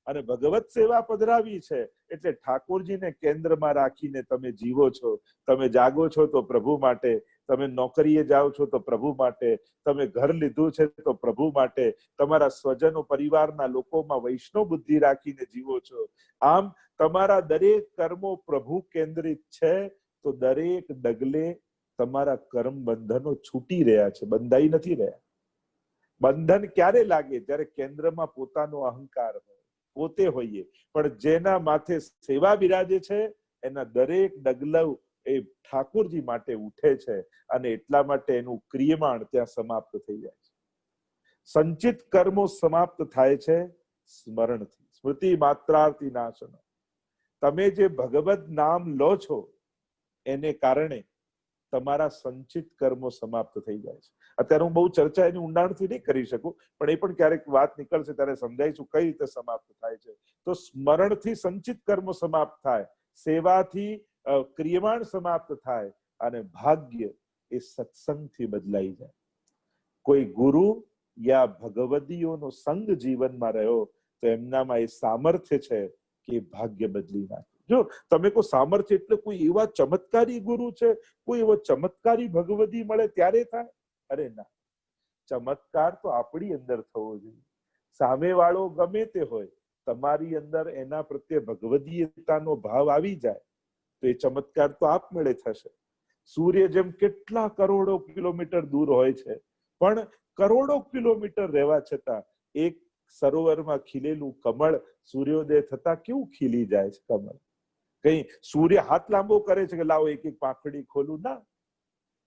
અને ભગવત સેવા પધરાવી છે એટલે ઠાકોરજીને કેન્દ્રમાં રાખીને તમે જીવો છો. તમે જાગો છો તો પ્રભુ માટે, તમે નોકરીએ જાઓ છો તો પ્રભુ માટે, તમે ઘર લીધું છે તો પ્રભુ માટે, તમારા સ્વજનો પરિવારના લોકોમાં વૈષ્ણવ બુદ્ધિ રાખીને જીવો છો. આમ તમારા દરેક કર્મો પ્રભુ કેન્દ્રિત છે, તો દરેક ડગલે તમારા કર્મ બંધનો છૂટી રહ્યા છે, બંધાઈ નથી રહ્યા. બંધન ક્યારે લાગે? જ્યારે કેન્દ્રમાં પોતાનો અહંકાર હોય, પોતે હોઈએ. પણ જેના માથે સેવા બિરાજે છે એના દરેક ડગલું એ ઠાકોરજી માટે ઉઠે છે, અને એટલા માટે એનું ક્રિયમાણ ત્યાં સમાપ્ત થઈ જાય છે. સંચિત કર્મો સમાપ્ત થાય છે સ્મરણથી. સ્મૃતિ માત્રાર્થી નાશન. તમે જે ભગવદ નામ લો છો એને કારણે તમારા સંચિત કર્મો સમાપ્ત થઈ જાય છે. અત્યારે હું બહુ ચર્ચા એની ઊંડાણથી નહીં કરી શકું, પણ એ પણ ક્યારેક વાત નીકળશે ત્યારે સમજાઈશું કઈ રીતે સમાપ્ત થાય છે. તો સ્મરણથી સંચિત કર્મો સમાપ્ત થાય, સેવાથી ક્રિયમાણ સમાપ્ત થાય, અને ભાગ્ય એ સત્સંગથી બદલાઈ જાય. કોઈ ગુરુ યા ભગવદીઓનો સંગ જીવનમાં રહ્યો તો એમનામાં એ સામર્થ્ય છે કે ભાગ્ય બદલી નાખે. જો તમે કોઈ સામર્થ્ય એટલે કોઈ એવા ચમત્કારી ગુરુ છે, કોઈ એવો ચમત્કારી ભગવદી મળે ત્યારે થાય? અરે ના, ચમત્કાર તો આપણી અંદર થવો જોઈએ. સામે વાળો ગમે તે હોય, તમારી અંદર એના પ્રત્યે ભગવદીયતાનો ભાવ આવી જાય તો એ ચમત્કાર તો આપમેળે થશે. સૂર્ય જેમ કેટલા કરોડો કિલોમીટર દૂર હોય છે, પણ કરોડો કિલોમીટર રહેવા છતાં એક સરોવરમાં ખીલેલું કમળ સૂર્યોદય થતા કેવું ખીલી જાય છે કમળ. કઈ સૂર્ય હાથ લાંબો કરે છે કે લાવો એક એક પાંખડી ખોલું? ના,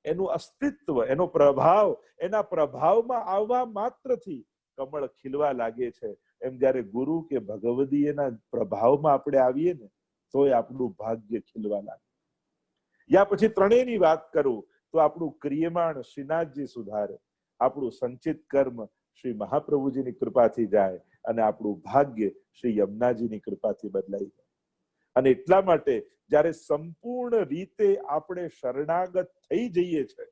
એનું અસ્તિત્વ, એનો પ્રભાવ, એના પ્રભાવમાં આવવા માત્રથી કમળ ખીલવા લાગે છે. એમ જ્યારે ગુરુ કે ભગવદીયના પ્રભાવમાં આપણે આવીએ ને તોય આપણું ભાગ્ય ખીલવા લાગે. યા પછી ત્રણેયની વાત કરું તો આપણું ક્રિયમાણ શ્રીનાથજી સુધારે, આપણું સંચિત કર્મ શ્રી મહાપ્રભુજીની કૃપાથી જાય, અને આપણું ભાગ્ય શ્રી યમુનાજીની કૃપાથી બદલાઈ જાય. અને એટલા માટે જ્યારે સંપૂર્ણ રીતે આપણે શરણાગત થઈ જઈએ છે,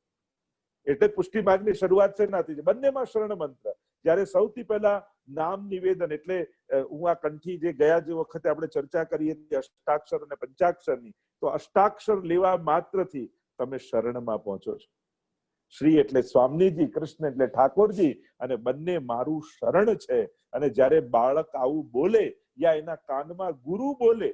એટલે પુષ્ટિ માર્ગની શરૂઆત છે નાથી બંનેમાં શરણ મંત્ર. જ્યારે સૌથી પહેલા નામ નિવેદન, એટલે હું આ કંઠી જે ગયા જે વખતે આપણે ચર્ચા કરીએ અષ્ટાક્ષર અને પંચાક્ષરની, તો અષ્ટાક્ષર લેવા માત્રથી તમે શરણમાં પહોંચો છો. શ્રી એટલે સ્વામીજી, કૃષ્ણ એટલે ઠાકોરજી, અને બંને મારું શરણ છે. અને જ્યારે બાળક આવું બોલે યા એના કાનમાં ગુરુ બોલે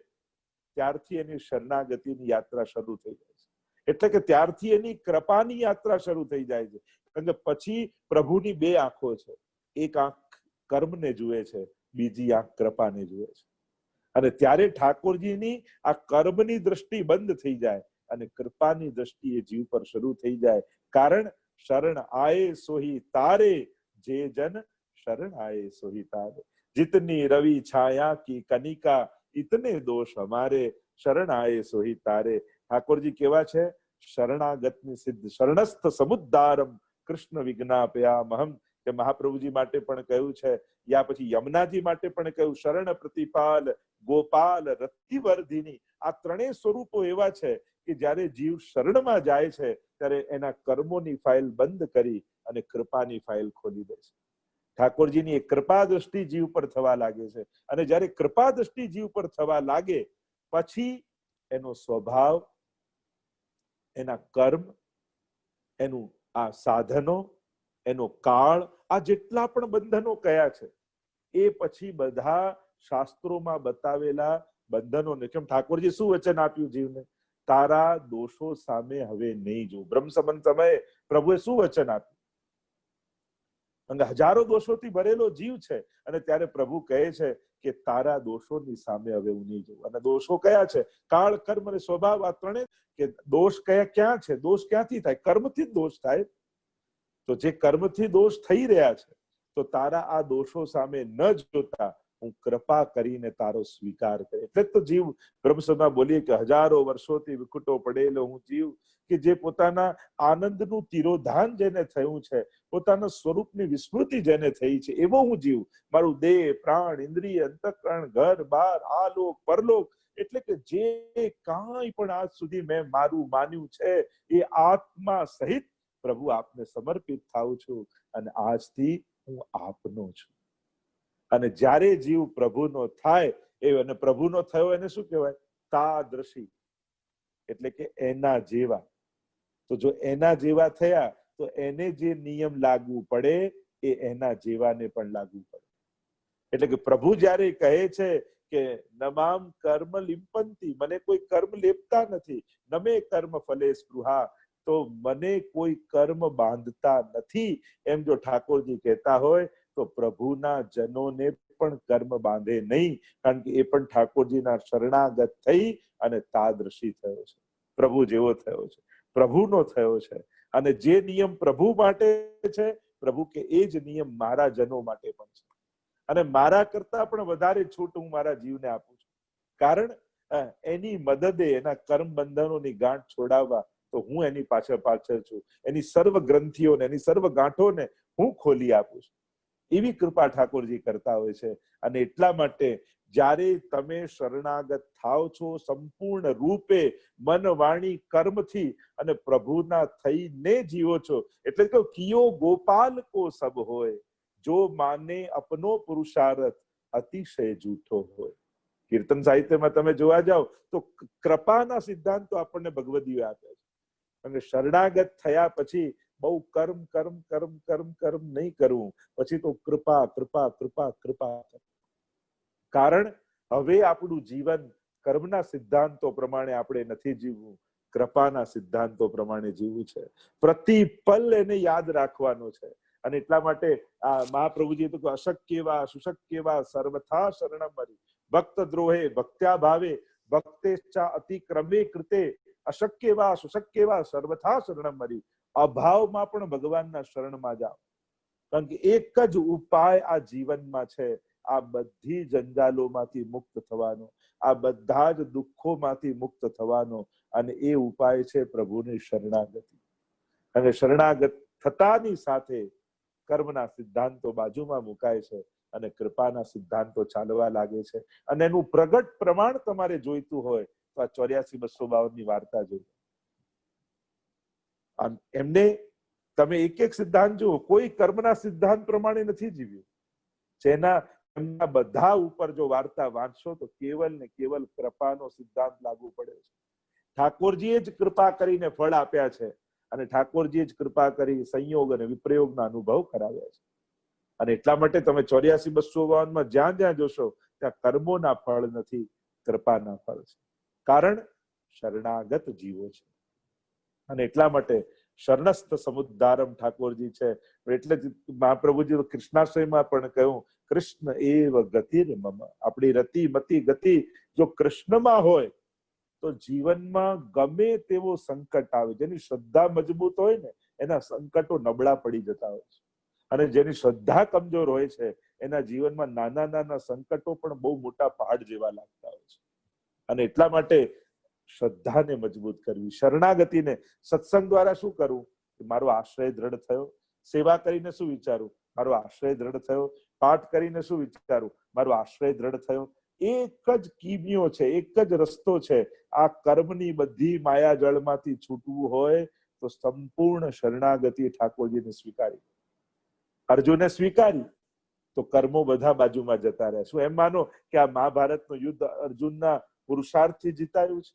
ત્યારથી એની શરણાગતિની યાત્રા શરૂ થઈ જાય છે. એટલે કે ત્યારથી એની કૃપાની યાત્રા શરૂ થઈ જાય છે. કારણ કે પછી પ્રભુની બે આંખો છે, એક આંખ કર્મને જુએ છે, બીજી આંખ કૃપાને જુએ છે. અને ત્યારે ઠાકોરજીની આ કર્મની દ્રષ્ટિ બંધ થઈ જાય અને કૃપાની દ્રષ્ટિ એ જીવ પર શરૂ થઈ જાય. કારણ શરણ આયે સોહી તારે, જે જન શરણ આયે સોહી તારે. जितनी रवि छाया की कनिका इतने दोष हमारे, शरण आए सोही तारे. ઠાકોરજી કેવા છે? શરણાગતની સિદ્ધ. શરણસ્થ સમુદ્ધારમ કૃષ્ણ વિજ્ઞાપયામહમ. કે મહાપ્રભુજી માટે પણ કહ્યું છે, યા પછી યમુનાજી માટે પણ કહ્યું, શરણ પ્રતિપાલ ગોપાલ રતિવર્ધિની. આ ત્રણેય સ્વરૂપો એવા છે કે જ્યારે જીવ શરણમાં જાય છે ત્યારે એના કર્મોની ફાઇલ બંધ કરી અને કૃપાની ફાઇલ ખોલી દે છે. ઠાકોરજીની એક કૃપા દ્રષ્ટિ જીવ પર થવા લાગે છે. અને જ્યારે કૃપા દ્રષ્ટિ જીવ પર થવા લાગે પછી એનો સ્વભાવ, એના કર્મ, એનું આ સાધનો, એનો કાળ, આ જેટલા પણ બંધનો કયા છે એ પછી બધા શાસ્ત્રોમાં બતાવેલા બંધનોને, કેમ ઠાકોરજી શું વચન આપ્યું જીવને? તારા દોષો સામે હવે નહીં જો. બ્રહ્મ સંબંધ સમયે પ્રભુએ શું વચન આપ્યું? અને હજારો દોષોથી ભરેલો જીવ છે, અને ત્યારે પ્રભુ કહે છે કે તારા દોષોની સામે હવે હું નહીં જોઉં. અને દોષો કયા છે? કાળ, કર્મ અને સ્વભાવ. આ ત્રણે કે દોષ કયા ક્યાં છે? દોષ ક્યાંથી થાય? કર્મથી જ દોષ થાય. તો જે કર્મથી દોષ થઈ રહ્યા છે, તો તારા આ દોષો સામે ન જોતા હું કૃપા કરીને તારો સ્વીકાર કરે. એટલે તો જીવ બ્રહ્મસભા બોલીએ કે હજારો વર્ષોથી વિખૂટો પડેલો હું જીવ, કે જે પોતાના આનંદનું તિરોધાન જેને થયું છે, પોતાના સ્વરૂપની વિસ્મૃતિ જેને થઈ છે, એવો હું જીવ. મારું દેહ, પ્રાણ, ઇન્દ્રિય, અંતઃકરણ, ઘર બાર, આલોક પરલોક, એટલે કે જે કાંઈ પણ આજ સુધી મેં મારું માન્યું છે એ આત્મા સહિત પ્રભુ આપને સમર્પિત થાઉં છું, અને આજથી હું આપનો છું. અને જ્યારે જીવ પ્રભુનો થાય અને પ્રભુનો થયો એને શું કહેવાય? તાદ્રશી, એટલે કે એના જેવા. તો જો એના જેવા થયા તો એને જે નિયમ લાગુ પડે એ એના જેવાને પણ લાગુ પડે. એટલે કે પ્રભુ જ્યારે કહે છે કે નમામ કર્મ લિંપંતી, મને કોઈ કર્મ લેપતા નથી, નમે કર્મ ફલે સ્પૃહા, તો મને કોઈ કર્મ બાંધતા નથી, એમ જો ઠાકોરજી કહેતા હોય તો પ્રભુના જનોને પણ કર્મ બાંધે નહીં, કારણ કે એ પણ ઠાકોરજીના શરણાગત થઈ અને તાદ્રશી થયો છે, પ્રભુ જેવો થયો છે, પ્રભુનો થયો છે. અને જે નિયમ પ્રભુ માટે છે, પ્રભુ કે એ જ નિયમ મારા જનો માટે પણ છે, અને મારા કરતા પણ વધારે છૂટ હું મારા જીવને આપું છું. કારણ એની મદદે એના કર્મ બંધનોની ગાંઠ છોડાવવા તો હું એની પાછળ છું. એની સર્વ ગ્રંથિઓને, એની સર્વ ગાંઠોને હું ખોલી આપું છું. એવી કૃપા ઠાકોરજી કરતા હોય છે. અને એટલા માટે જ્યારે તમે શરણાગત થાવ છો સંપૂર્ણ રૂપે મન વાણી કર્મથી અને પ્રભુના થઈને જીવો છો, એટલે કે કિયો ગોપાલ કો સબ હોય, જો માને અપનો પુરુષાર્થ અતિશય જૂઠો હોય. કીર્તન સાહિત્યમાં તમે જોવા જાઓ તો કૃપાના સિદ્ધાંતો આપણને ભગવદીઓ આપે છે. અને શરણાગત થયા પછી બહુ કર્મ કર્મ કર્મ કર્મ કર્મ નહીં કરવું, પછી તો કૃપા કૃપા કૃપા કૃપા. કારણ હવે આપણું જીવન કર્મના સિદ્ધાંતો પ્રમાણે આપણે નથી જીવવું, કૃપાના સિદ્ધાંતો પ્રમાણે જીવવું છે. પ્રતિપલ એને યાદ રાખવાનો છે. અને એટલા માટે આ મહાપ્રભુજી તો અશક્યવા સુશક્યવા સર્વથા શરણમ મરી, ભક્ત દ્રોહે ભક્ત્યા ભાવે ભક્તેચ્છા અતિક્રમે કૃતે અશક્યવા સુશક્યવા સર્વથા શરણમ મરી. અભાવમાં પણ ભગવાનના શરણમાં જાઓ, કારણ કે એક જ ઉપાય આ જીવનમાં છે, આ બધી જંજાલોમાંથી મુક્ત થવાનો, આ બધા જ દુઃખોમાંથી મુક્ત થવાનો, અને એ ઉપાય છે પ્રભુની શરણાગતિ. અને શરણાગત થતાની સાથે કર્મના સિદ્ધાંતો બાજુમાં મુકાય છે અને કૃપાના સિદ્ધાંતો ચાલવા લાગે છે. અને એનું પ્રગટ પ્રમાણ તમારે જોઈતું હોય તો આ 84-252 ની વાર્તા જોઈ. એમને તમે એક એક સિદ્ધાંત જુઓ, કોઈ કર્મના સિદ્ધાંત પ્રમાણે નથી જીવ્યું. જેના એમના બધા ઉપર જો વાર્તા વાંચશો તો કેવલ ને કેવલ કૃપાનો સિદ્ધાંત લાગુ પડે છે. ઠાકોરજીએ જ કૃપા કરીને ફળ આપ્યા છે, અને ઠાકોરજીએ જ કૃપા કરી સંયોગ અને વિપ્રયોગના અનુભવ કરાવ્યા છે. અને એટલા માટે તમે 84-252 માં જ્યાં જ્યાં જોશો ત્યાં કર્મોના ફળ નથી, કૃપાના ફળ છે. કારણ શરણાગત જીવો છે. અને એટલા માટે શરણસ્થ સમુદ્ધારમ ઠાકોરજી છે. એટલે જ મહાપ્રભુજી કૃષ્ણાશ્રયમાં પણ કહ્યું, કૃષ્ણ એવ ગતિર મમ. આપણી રતિ મતિ ગતિ જો કૃષ્ણમાં હોય તો જીવનમાં ગમે તેવો સંકટ આવે, જેની શ્રદ્ધા મજબૂત હોય ને એના સંકટો નબળા પડી જતા હોય છે. અને જેની શ્રદ્ધા કમજોર હોય છે એના જીવનમાં નાના નાના સંકટો પણ બહુ મોટા પહાડ જેવા લાગતા હોય છે. અને એટલા માટે શ્રદ્ધાને મજબૂત કરવી, શરણાગતિને સત્સંગ દ્વારા શું કરવું? મારો આશ્રય દ્રઢ થયો. સેવા કરીને શું વિચારું? મારો આશ્રય દ્રઢ થયો. પાઠ કરીને શું વિચારું? મારો આશ્રય દ્રઢ થયો. એક જ કીમિયો છે, એક જ રસ્તો છે. આ કર્મની બધી માયા જળમાંથી છૂટવું હોય તો સંપૂર્ણ શરણાગતિ ઠાકોરજીને સ્વીકારી. અર્જુને સ્વીકારી તો કર્મો બધા બાજુમાં જતા રહે. શું એમ માનો કે આ મહાભારતનું યુદ્ધ અર્જુનના પુરુષાર્થથી જીતાયું છે?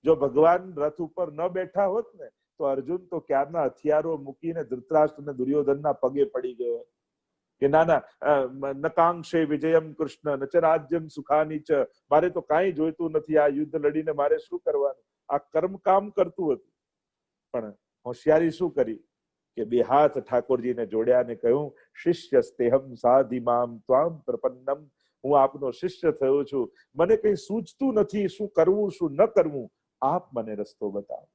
જો ભગવાન રથ ઉપર ન બેઠા હોત ને તો અર્જુન તો ક્યારના હથિયારો મૂકીને ધૃતરાષ્ટ્ર અને દુર્યોધનના પગે પડી ગયો કે ના ના નકાંક્ષે વિજયમ કૃષ્ણ નચ રાજ્યમ સુખાની ચ. મારે તો કાંઈ જોઈતું નથી, આ યુદ્ધ લડીને મારે શું કરવાનું? આ કર્મ કામ કરતું હતું. પણ હોશિયારી શું કરી કે બે હાથ ઠાકોરજીને જોડ્યા અને કહ્યું, શિષ્યસ્તેહમ સાધિમામ ત્વામ પ્રપન્નમ. હું આપનો શિષ્ય થયો છું, મને કઈ સૂચતું નથી શું કરવું શું ન કરવું, આપ મને રસ્તો બતાવો.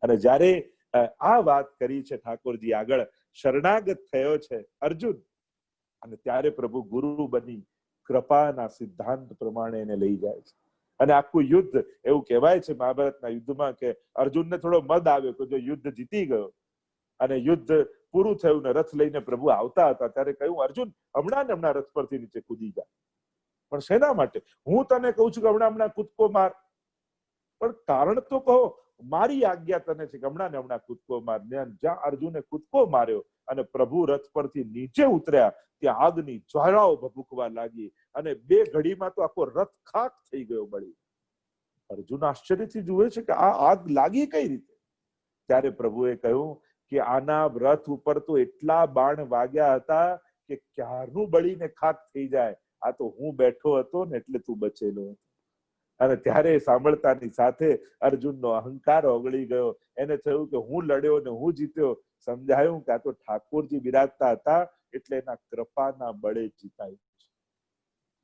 અને જ્યારે આ વાત કરી છે ઠાકોરજી આગળ, શરણાગત થયો છે અર્જુન, અને ત્યારે પ્રભુ ગુરુ બની કૃપાના સિદ્ધાંત પ્રમાણે એને લઈ જાય છે. અને આખું યુદ્ધ, એવું કહેવાય છે મહાભારતના યુદ્ધમાં કે અર્જુનને થોડો મદ આવ્યો કે જો યુદ્ધ જીતી ગયો અને યુદ્ધ પૂરું થયું ને રથ લઈને પ્રભુ આવતા હતા, ત્યારે કહ્યું અર્જુન હમણાં ને હમણાં રથ પરથી નીચે કૂદી જા. પણ શેના માટે? હું તને કહું છું કે હમણાં કૂદકો માર, પણ કારણ તો કહો. મારી આજ્ઞા તને છે કે હમણાં ને હમણાં કૂદકો માર. જ્યાં અર્જુને કૂદકો માર્યો અને પ્રભુ રથ પરથી નીચે ઉતર્યા, ત્યાં આગની જ્વાળાઓ ભભૂકવા લાગી અને 2 ઘડીમાં તો આખો રથ ખાક થઈ ગયો બળી. અર્જુન આશ્ચર્યથી જુએ છે કે આ આગ લાગી કઈ રીતે? ત્યારે પ્રભુએ કહ્યું કે આના રથ ઉપર તો એટલા બાણ વાગ્યા હતા કે ક્યારનું બળીને ખાક થઈ જાય. આ તો હું બેઠો હતો ને એટલે તું બચેલો હતો. અને ત્યારે સાંભળતાની સાથે અર્જુનનો અહંકાર ઓગળી ગયો. એને થયું કે હું લડ્યો ને હું જીત્યો. સમજાયું કે આ તો ઠાકોરજી બિરાજતા હતા એટલે એના કૃપાના બળે જીતાયું.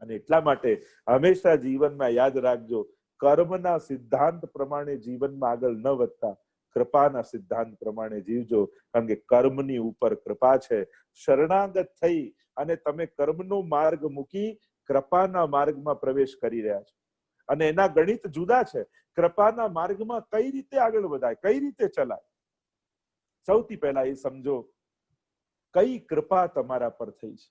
અને એટલા માટે હંમેશા જીવનમાં યાદ રાખજો, કર્મના સિદ્ધાંત પ્રમાણે જીવનમાં આગળ ન વધતા કૃપાના સિદ્ધાંત પ્રમાણે જીવજો. કારણ કે કર્મની ઉપર કૃપા છે. શરણાગત થઈ અને તમે કર્મનો માર્ગ મૂકી કૃપાના માર્ગમાં પ્રવેશ કરી રહ્યા છો. અને એના ગણિત જુદા છે. કૃપાના માર્ગમાં કઈ રીતે આગળ વધાય, કઈ રીતે ચલાય? સૌથી પહેલા એ સમજો કઈ કૃપા તમારા પર થઈ છે.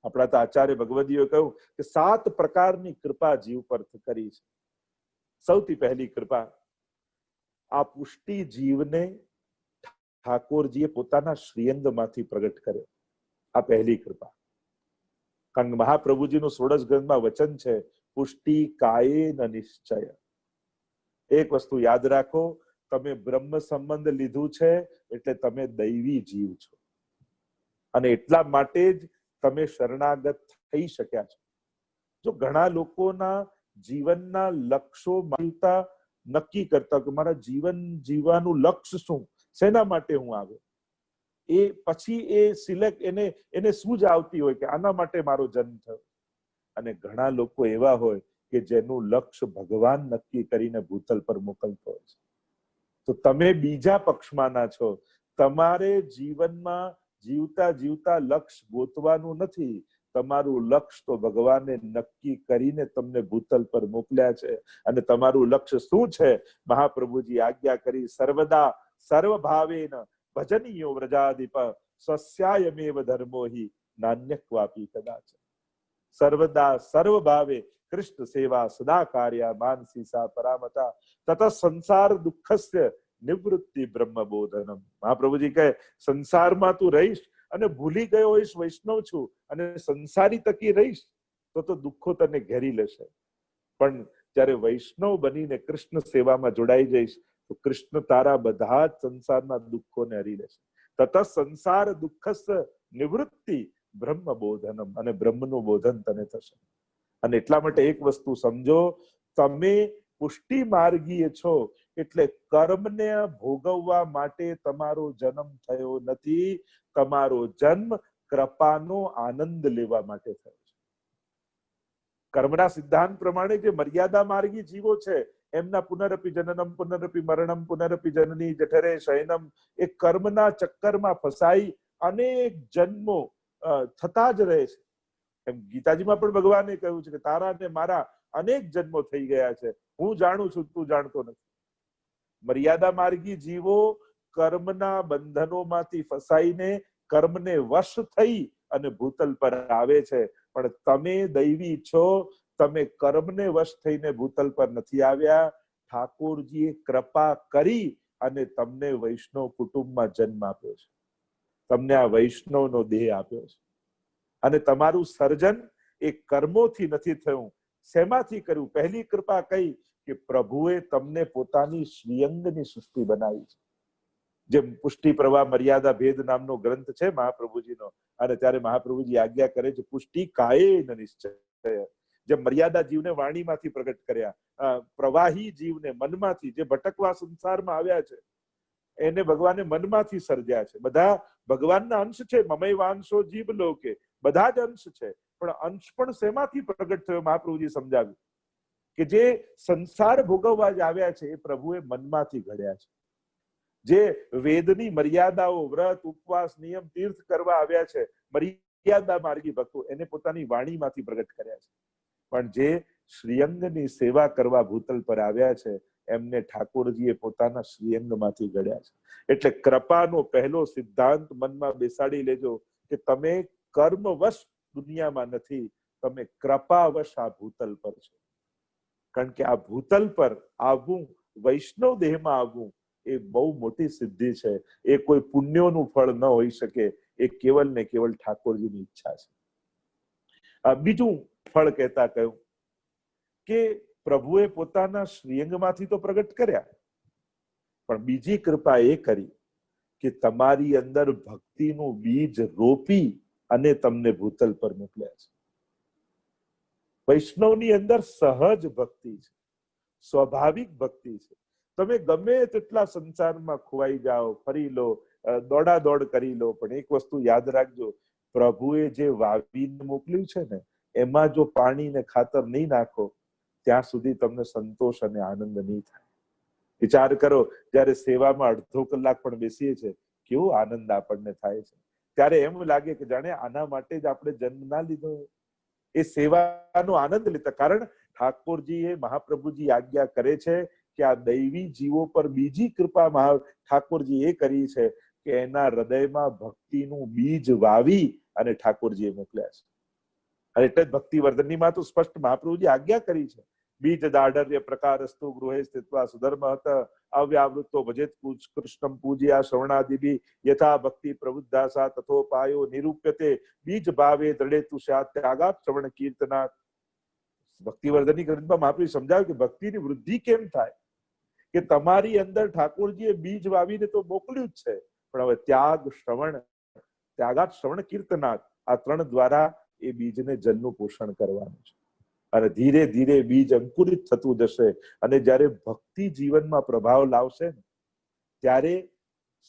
આપણા તો આચાર્ય ભગવદીએ કહ્યું કે 7 પ્રકારની કૃપા જીવ પર કરી છે. સૌથી પહેલી કૃપા, આ પુષ્ટિ જીવને ઠાકોરજીએ પોતાના શ્રીઅંગમાંથી પ્રગટ કર્યો. આ પહેલી કૃપા. કારણ કે મહાપ્રભુજીનું 16 ગ્રંથમાં વચન છે, પુષ્ટિ કાયેન નિશ્ચય. એક વસ્તુ યાદ રાખો, તમે બ્રહ્મ સંબંધ લીધું છે એટલે તમે દૈવી જીવ છો અને એટલા માટે જ તમે શરણાગત થઈ શક્યા છો. જો ઘણા લોકોના જીવનના લક્ષ્યો માનતા નક્કી કરતા કે મારા જીવન જીવવાનું લક્ષ્ય શું, શેના માટે હું આવ્યો, એ પછી એ સિલેક્ટ એને શું જ આવતી હોય કે આના માટે મારો જન્મ થયો. અને ઘણા લોકો એવા હોય કે જેનું લક્ષ્ય ભગવાન નક્કી કરીને ભૂતલ પર મોકલતો હોય છે. તો તમે બીજા પક્ષમાંના છો. તમારે જીવનમાં જીવતા જીવતા લક્ષ્ય ગોતવાનું નથી. તમારું લક્ષ્ય તો ભગવાને નક્કી કરીને તમને ભૂતલ પર મોકલ્યા છે. અને તમારું લક્ષ્ય શું છે? મહાપ્રભુજી આજ્ઞા કરી, સર્વદા સર્વભાવેન ભજનીયો વ્રજાધિપ સ્વસ્યાયમેવ ધર્મો હિ નાન્યક્વાપી કદાચ. સર્વદા સર્વભાવે કૃષ્ણ સેવા સદા કાર્યા માનસી સા પરામતા તત સંસાર દુઃખસ્ય નિવૃત્તિ બ્રહ્મ બોધનમ. મહાપ્રભુજી કહે, સંસારમાં તું રહીશ અને ભૂલી ગયો હોઈશ વૈષ્ણવ છું અને સંસારી તકી રહીશ તો દુઃખો તને ઘેરી લેશે. પણ જ્યારે વૈષ્ણવ બનીને કૃષ્ણ સેવામાં જોડાઈ જઈશ તો કૃષ્ણ તારા બધા જ સંસારના દુઃખોને હરી લેશે. તત સંસાર દુઃખસ્ય નિવૃત્તિ બ્રહ્મ બોધનમ. અને બ્રહ્મનું બોધન તને થશે. અને એટલા માટે એક વસ્તુ સમજો, તમે પુષ્ટિ માર્ગીય છો એટલે કર્મને ભોગવવા માટે તમારો જન્મ થયો નથી. તમારો જન્મ કૃપાનો આનંદ લેવા માટે થયો છે. કર્મના સિદ્ધાંત પ્રમાણે જે મર્યાદા માર્ગી જીવો છે એમના પુનરપી જનનમ પુનરપી મરણમ પુનરપી જનની જઠરે શયનમ, એ કર્મના ચક્કરમાં ફસાઈ અનેક જન્મો થતા જ રહે છે. એમ ગીતાજીમાં પણ ભગવાને કહ્યું છે કે તારા ને મારા અનેક જન્મો થઈ ગયા છે, હું જાણું છું, તું જાણતો નથી. મર્યાદા માર્ગી જીવો કર્મના બંધનોમાંથી ફસાઈને કર્મને વશ થઈ અને ભૂતલ પર આવે છે. પણ તમે દૈવી છો, તમે કર્મને વશ થઈને ભૂતલ પર નથી આવ્યા. ઠાકોરજીએ કૃપા કરી અને તમને વૈષ્ણવ કુટુંબમાં જન્મ આપ્યો છે. તમને આ વૈષ્ણવનો દેહ આપ્યો છે. અને તમારું સર્જન એ કર્મોથી નથી થયું. શેમાંથી કર્યું? પહેલી કૃપા કઈ કે પ્રભુએ તમને પોતાની શ્રીઅંગની સૃષ્ટિ બનાવી છે. જેમ પુષ્ટિ પ્રવાહ મર્યાદા ભેદ નામનો ગ્રંથ છે મહાપ્રભુજીનો, અને ત્યારે મહાપ્રભુજી આજ્ઞા કરે છે પુષ્ટિ કાયેન નિશ્ચય. જેમ મર્યાદા જીવને વાણીમાંથી પ્રગટ કર્યા, પ્રવાહી જીવને મનમાંથી, જે ભટકવા સંસારમાં આવ્યા છે એને ભગવાને મનમાંથી સર્જ્યા છે. બધા ભગવાનના અંશ છે. મમય વાંશો જીવ લોકે, બધા જ અંશ છે. પણ અંશ પણ શેમાંથી પ્રગટ થયો? મહાપ્રભુજી સમજાવ્યું કે જે સંસાર ભોગવવા જ આવ્યા છે એ પ્રભુએ મનમાંથી ઘડ્યા છે. જે વેદની મર્યાદાઓ, વ્રત, ઉપવાસ, નિયમ, તીર્થ કરવા આવ્યા છે, મર્યાદા માર્ગી ભક્તો એને પોતાની વાણીમાંથી પ્રગટ કર્યા છે, પણ જે શ્રીઅંગની સેવા કરવા ભૂતલ પર આવ્યા છે એમને ઠાકોરજીએ પોતાના શ્રીઅંગમાંથી ઘડ્યા છે. એટલે કૃપાનો પહેલો સિદ્ધાંત મનમાં બેસાડી લેજો કે તમે કર્મવશ દુનિયામાં નથી, તમે કૃપાવશ આ ભૂતલ પર છો. કારણ કે આ ભૂતલ પર આવવું, વૈષ્ણવ દેહમાં આવવું એ બહુ મોટી સિદ્ધિ છે. એ કોઈ પુણ્યોનું ફળ ન હોઈ શકે, એ કેવલ ને કેવલ ઠાકોરજીની ઈચ્છા છે. બીજું ફળ કહેતા કહ્યું કે પ્રભુએ પોતાના શ્રીઅંગમાંથી તો પ્રગટ કર્યા, પણ બીજી કૃપા એ કરી કે તમારી અંદર ભક્તિનું બીજ રોપી અને તમને ભૂતલ પર મોકલ્યા છે. વૈષ્ણવની અંદર સહજ ભક્તિ છે, સ્વાભાવિક ભક્તિ છે. તમે ગમે તેટલા સંસારમાં ખોવાઈ જાઓ, ફરી લો, દોડા દોડ કરી લો, પણ એક વસ્તુ યાદ રાખજો, પ્રભુએ જે વાવીને મોકલ્યું છે ને એમાં જો પાણી ને ખાતર નહીં નાખો ત્યાં સુધી તમને સંતોષ અને આનંદ નહીં થાય. વિચાર કરો, જયારે સેવામાં અડધો કલાક પણ બેસીએ છીએ, કેવો આનંદ આપણને થાય છે. ત્યારે એમ લાગે કે જાણે આના માટે જ આપણે જન્મ ના લીધો, એ સેવાનો આનંદ લેતા. કારણ ઠાકોરજી એ મહાપ્રભુજી આજ્ઞા કરે છે કે આ દૈવી જીવો પર બીજી કૃપા ઠાકોરજી એ કરી છે કે એના હૃદયમાં ભક્તિનું બીજ વાવી અને ઠાકોરજીએ મોકલ્યા છે. અને એટલે જ ભક્તિવર્ધનીમાં તો સ્પષ્ટ મહાપ્રભુજી આજ્ઞા કરી છે, બીજ દાઢર્ય પ્રકારસ્તુ ગૃહે સ્થિત્વા સુધર્મહત અવ્યાવૃત્તો ભજેત કૃષ્ણમ પૂજ્યા શ્રવણાદિભિ યથા ભક્તિ પ્રબુદ્ધાસા તથોપાયો નિરૂપ્યતે બીજ ભાવે દ્રઢેતુ સ્યાત ત્યાગાત શ્રવણ કીર્તનાત. ભક્તિવર્ધની ગ્રંથમાં મહાપ્રભુએ સમજાવ્યું કે ભક્તિની વૃદ્ધિ કેમ થાય, કે તમારી અંદર ઠાકોરજીએ બીજ વાવીને તો મોકલ્યું જ છે, પણ હવે ત્યાગાત શ્રવણ કીર્તનાત, આ ત્રણ દ્વારા એ બીજને જલનું પોષણ કરવાનું છે. અને ધીરે ધીરે બીજ અંકુરિત થતું જશે. અને જ્યારે ભક્તિ જીવનમાં પ્રભાવ લાવશે ને ત્યારે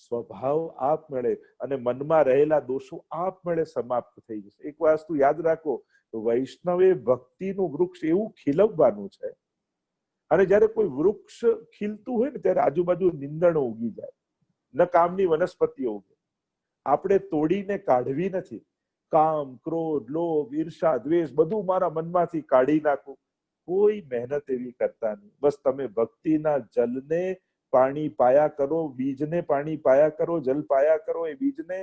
સ્વભાવ આપમેળે અને મનમાં રહેલા દોષો આપમેળે સમાપ્ત થઈ જશે. એક વસ્તુ યાદ રાખો, વૈષ્ણવે ભક્તિનું વૃક્ષ એવું ખીલવવાનું છે, અને જયારે કોઈ વૃક્ષ ખીલતું હોય ને ત્યારે આજુબાજુ નીંદણો ઉગી જાય, ન કામની વનસ્પતિઓ ઉગે. આપણે તોડીને કાઢવી નથી. કામ, ક્રોધ, લોભ, ઈર્ષા, દ્વેષ બધું મારા મનમાંથી કાઢી નાખું, કોઈ મહેનત એવી કરતા નહીં. બસ તમે ભક્તિના જલને પાણી પાયા કરો, બીજને પાણી પાયા કરો, જલ પાયા કરો એ બીજને.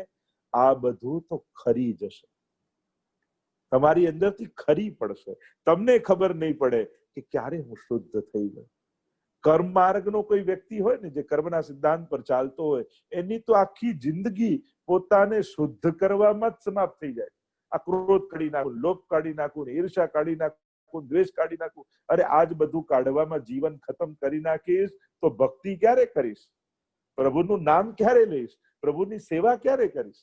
આ બધું તો ખરી જશે, તમારી અંદરથી ખરી પડશે. તમને ખબર નહીં પડે કે ક્યારે હું શુદ્ધ થઈ ગયો. કર્મ માર્ગનો કોઈ વ્યક્તિ હોય ને જે કર્મના સિદ્ધાંત પર ચાલતો હોય, એની તો આખી જિંદગી પોતાને શુદ્ધ કરવામાં જ સમાપ્ત થઈ જાય. આ ક્રોધ કાઢી નાખું, લોભ કાઢી નાખું, ઈર્ષા કાઢી નાખું, દ્વેષ કાઢી નાખું. અરે આજ બધું કાઢવામાં જીવન ખતમ કરી નાખીશ તો ભક્તિ ક્યારે કરીશ, પ્રભુનું નામ ક્યારે લઈશ, પ્રભુની સેવા ક્યારે કરીશ.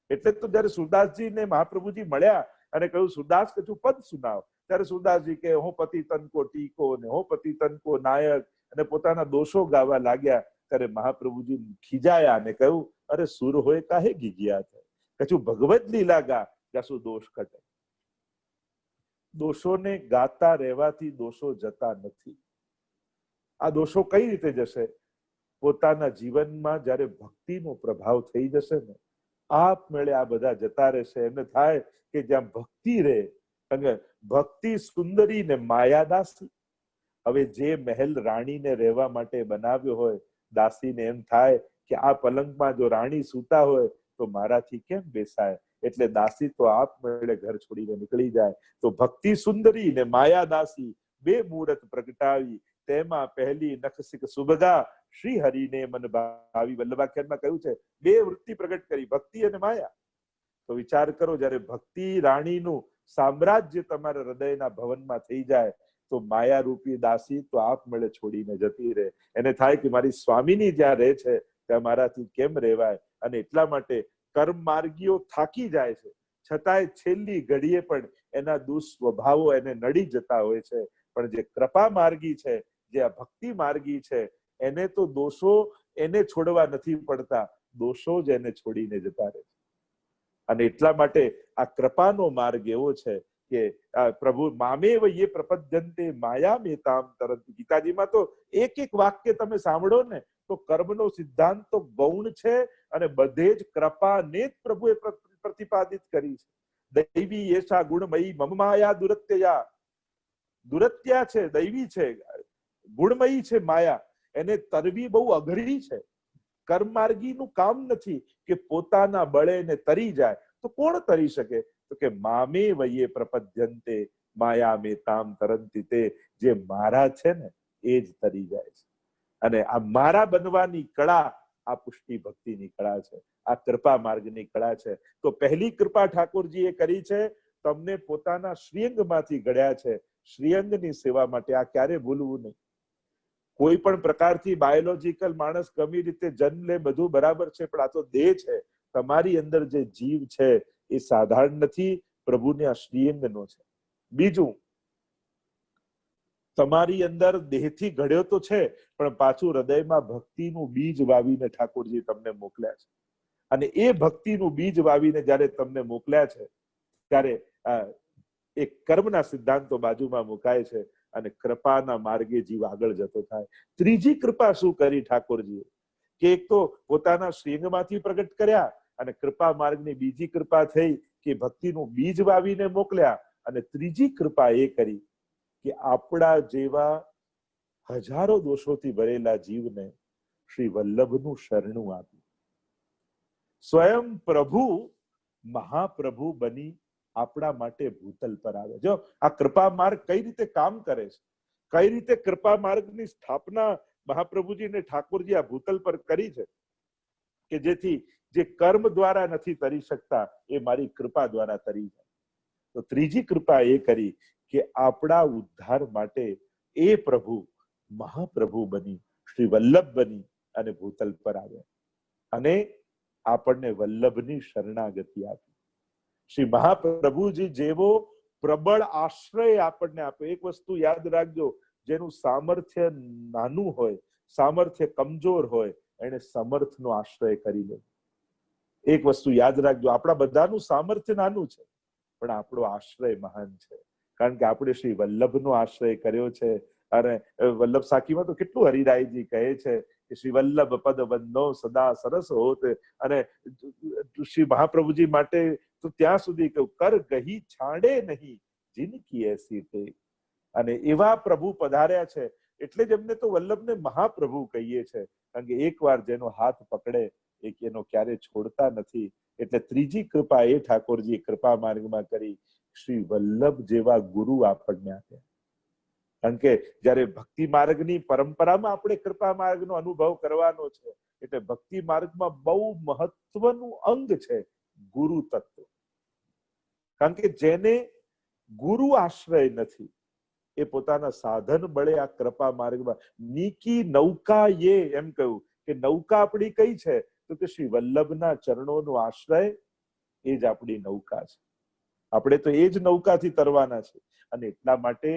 એટલે તો જયારે સુરદાસજી ને મહાપ્રભુજી મળ્યા અને કહ્યું સુરદાસ કછું પદ સુનાવ, ત્યારે સુરદાસજી કે હો પતિ તન કો ટીકો ને હો પતિ તન કો નાયક, અને પોતાના દોષો ગાવા લાગ્યા. ત્યારે મહાપ્રભુજી ખીજાયા અને કહ્યું અરે સુર હોય કાહે ગીગ્યા થાય, કછું ભગવત લીલા ગા કશું દોષ કટે. દોષોને ગાતા રહેવાથી દોષો જતા નથી. આ દોષો કઈ રીતે જશે? પોતાના જીવનમાં જયારે ભક્તિનો પ્રભાવ થઈ જશે ને આપમેળે આ બધા જતા રહેશે. એમને થાય કે જ્યાં ભક્તિ રહે, ભક્તિ સુંદરી ને માયાદાસી. હવે જે મહેલ રાણીને રહેવા માટે બનાવ્યો હોય, દાસીને એમ થાય કે આ પલંગમાં જો રાણી સૂતા હોય તો મારાથી કેમ બેસાય, એટલે દાસી તો આપમેળે ઘર છોડીને નીકળી જાય. તો ભક્તિ સુંદરી ને માયાદાસી બે મૂરત પ્રગટાવી, તેમાં પહેલી નખસિક સુભગા શ્રી હરિને મન ભાવી. વલ્લભાખ્યાનમાં કહ્યું છે બે વૃત્તિ પ્રગટ કરી, ભક્તિ અને માયા. તો વિચાર કરો, જયારે ભક્તિ રાણીનું સામ્રાજ્ય તમારા હૃદયના ભવનમાં થઈ જાય તો માયા રૂપી દાસી તો આપમેળે છોડીને જતી રહે. એને થાય કે મારી સ્વામીની જ્યાં રહે છે ત્યાં મારાથી કેમ રહેવાય. અને એટલા માટે કર્મ માર્ગીઓ થાકી જાય છે, છતાંય છેલ્લી ઘડીએ પણ એના દુસ્વભાવો એને નડી જતા હોય છે. પણ જે કૃપા માર્ગી છે, જે આ ભક્તિ માર્ગી છે, એને તો દોષો એને છોડવા નથી પડતા, દોષો જ એને છોડીને જતા રહે છે. અને એટલા માટે આ કૃપાનો માર્ગ એવો છે કે પ્રભુ મામેવ યે પ્રપદ્યન્તે માયા મેતામ તરંતિ. ગીતાજીમાં તો એક એક વાક્ય તમે સાંભળો ને તો કર્મનો સિદ્ધાંત તો ગૌણ છે, અને બધે જ કૃપાને જ પ્રભુએ પ્રતિપાદિત કરી છે. દૈવી એશા ગુણમયી મમ માયા દુરત્યયા. દુરત્યા છે, દૈવી છે, ગુણમયી છે માયા. એને તરવી બહુ અઘરી છે. કર્મમાર્ગીનું કામ નથી કે પોતાના બળે ને તરી જાય. તો કોણ તરી શકે? તો કે મામે વયે પ્રપદ્યંતે માયા મે તામ તરંતિ તે. જે મારા છે ને એ જ તરી જાય છે. અને આ મારા બનવાની કળા આ પુષ્ટિ ભક્તિની કળા છે, આ કૃપા માર્ગની કળા છે. તો પહેલી કૃપા ઠાકોરજીએ કરી છે, તમને પોતાના શ્રીઅંગમાંથી ઘડ્યા છે. શ્રીઅંગની સેવા માટે આ ક્યારે ભૂલવું નહીં. કોઈ પણ પ્રકારથી બાયોલોજીકલ માણસ ગમે રીતે જન્મ લે બધું બરાબર છે, પણ આ તો દેહ છે. તમારી અંદર જે જીવ છે એ સાધારણ નથી, પ્રભુને આ શ્રીઅંગનો છે. બીજું, તમારી અંદર દેહથી ઘડ્યો તો છે, પણ પાછું હૃદયમાં ભક્તિનું બીજ વાવીને ઠાકોરજી તમને મોકલ્યા છે. અને એ ભક્તિનું બીજ વાવીને જ્યારે તમને મોકલ્યા છે ત્યારે એક કર્મના સિદ્ધાંતો બાજુમાં મુકાય છે અને કૃપાના માર્ગે જીવ આગળ જતો થાય. ત્રીજી કૃપા શું કરી ઠાકોરજીએ? કે એક તો પોતાના શ્રીંગમાંથી પ્રગટ કર્યા, અને કૃપા માર્ગની બીજી કૃપા થઈ કે ભક્તિનું બીજ વાવીને મોકલ્યા. અને ત્રીજી કૃપા એ કરી કે આપણા જેવા હજારો દોષોથી ભરેલા જીવને શ્રી વલ્લભનું શરણું આપ્યું. સ્વયં પ્રભુ મહાપ્રભુ બની આપણા માટે ભૂતલ પર આવે. જો આ કૃપા માર્ગ કઈ રીતે કામ કરે છે, કઈ રીતે કૃપા માર્ગની સ્થાપના મહાપ્રભુજી ને ઠાકોરજી આ ભૂતલ પર કરી છે, કે જેથી જે કર્મ દ્વારા નથી તરી શકતા એ મારી કૃપા દ્વારા તરી જાય. તો ત્રીજી કૃપા એ કરી કે આપણા ઉદ્ધાર માટે એ પ્રભુ મહાપ્રભુ બની શ્રી વલ્લભ બની અને ભૂતલ પર આવ્યા અને આપણને વલ્લભની શરણાગતિ આપી. શ્રી મહાપ્રભુજી જેવો પ્રબળ આશ્રય આપણને આપ્યો. એક વસ્તુ યાદ રાખજો, જેનું સામર્થ્ય નાનું હોય, સામર્થ્ય કમજોર હોય, એને સમર્થનો આશ્રય કરી લે. એક વસ્તુ યાદ રાખજો, આપણા બધાનું સામર્થ્ય નાનું છે, પણ આપણો આશ્રય મહાન છે. કારણ કે આપણે શ્રી વલ્લભનો આશ્રય કર્યો છે. અને વલ્લભ સાખીમાં તો કેટલું હરિરાયજી કહે છે કે શ્રી વલ્લભ પદ બંધો સદા સરસ હોત. અને શ્રી મહાપ્રભુજી માટે તો ત્યાં સુધી કહ્યું, કર ગહી છાંડે નહીં જિનકી એસી તે. અને એવા પ્રભુ પધાર્યા છે, એટલે જ એમને તો વલ્લભને મહાપ્રભુ કહીએ છે. કારણ કે એકવાર જેનો હાથ પકડે એ એનો ક્યારે છોડતા નથી. એટલે ત્રીજી કૃપા એ ઠાકોરજી કૃપા માર્ગમાં કરી, શ્રી વલ્લભ જેવા ગુરુ આપણને આપ્યા. કારણ કે જયારે ભક્તિ માર્ગની પરંપરામાં આપણે કૃપા માર્ગનો અનુભવ કરવાનો છે, એટલે ભક્તિ માર્ગમાં બહુ મહત્વનું અંગ છે ગુરુ તત્વ. કારણ કે જેને ગુરુ આશ્રય નથી એ પોતાના સાધન બળે આ કૃપા માર્ગમાં નીકી નૌકા એ એમ કહ્યું કે નૌકા આપણી કઈ છે? તો કે શ્રી વલ્લભના ચરણોનો આશ્રય એ જ આપણી નૌકા છે. આપણે તો એ જ નૌકાથી તરવાના છે. અને એટલા માટે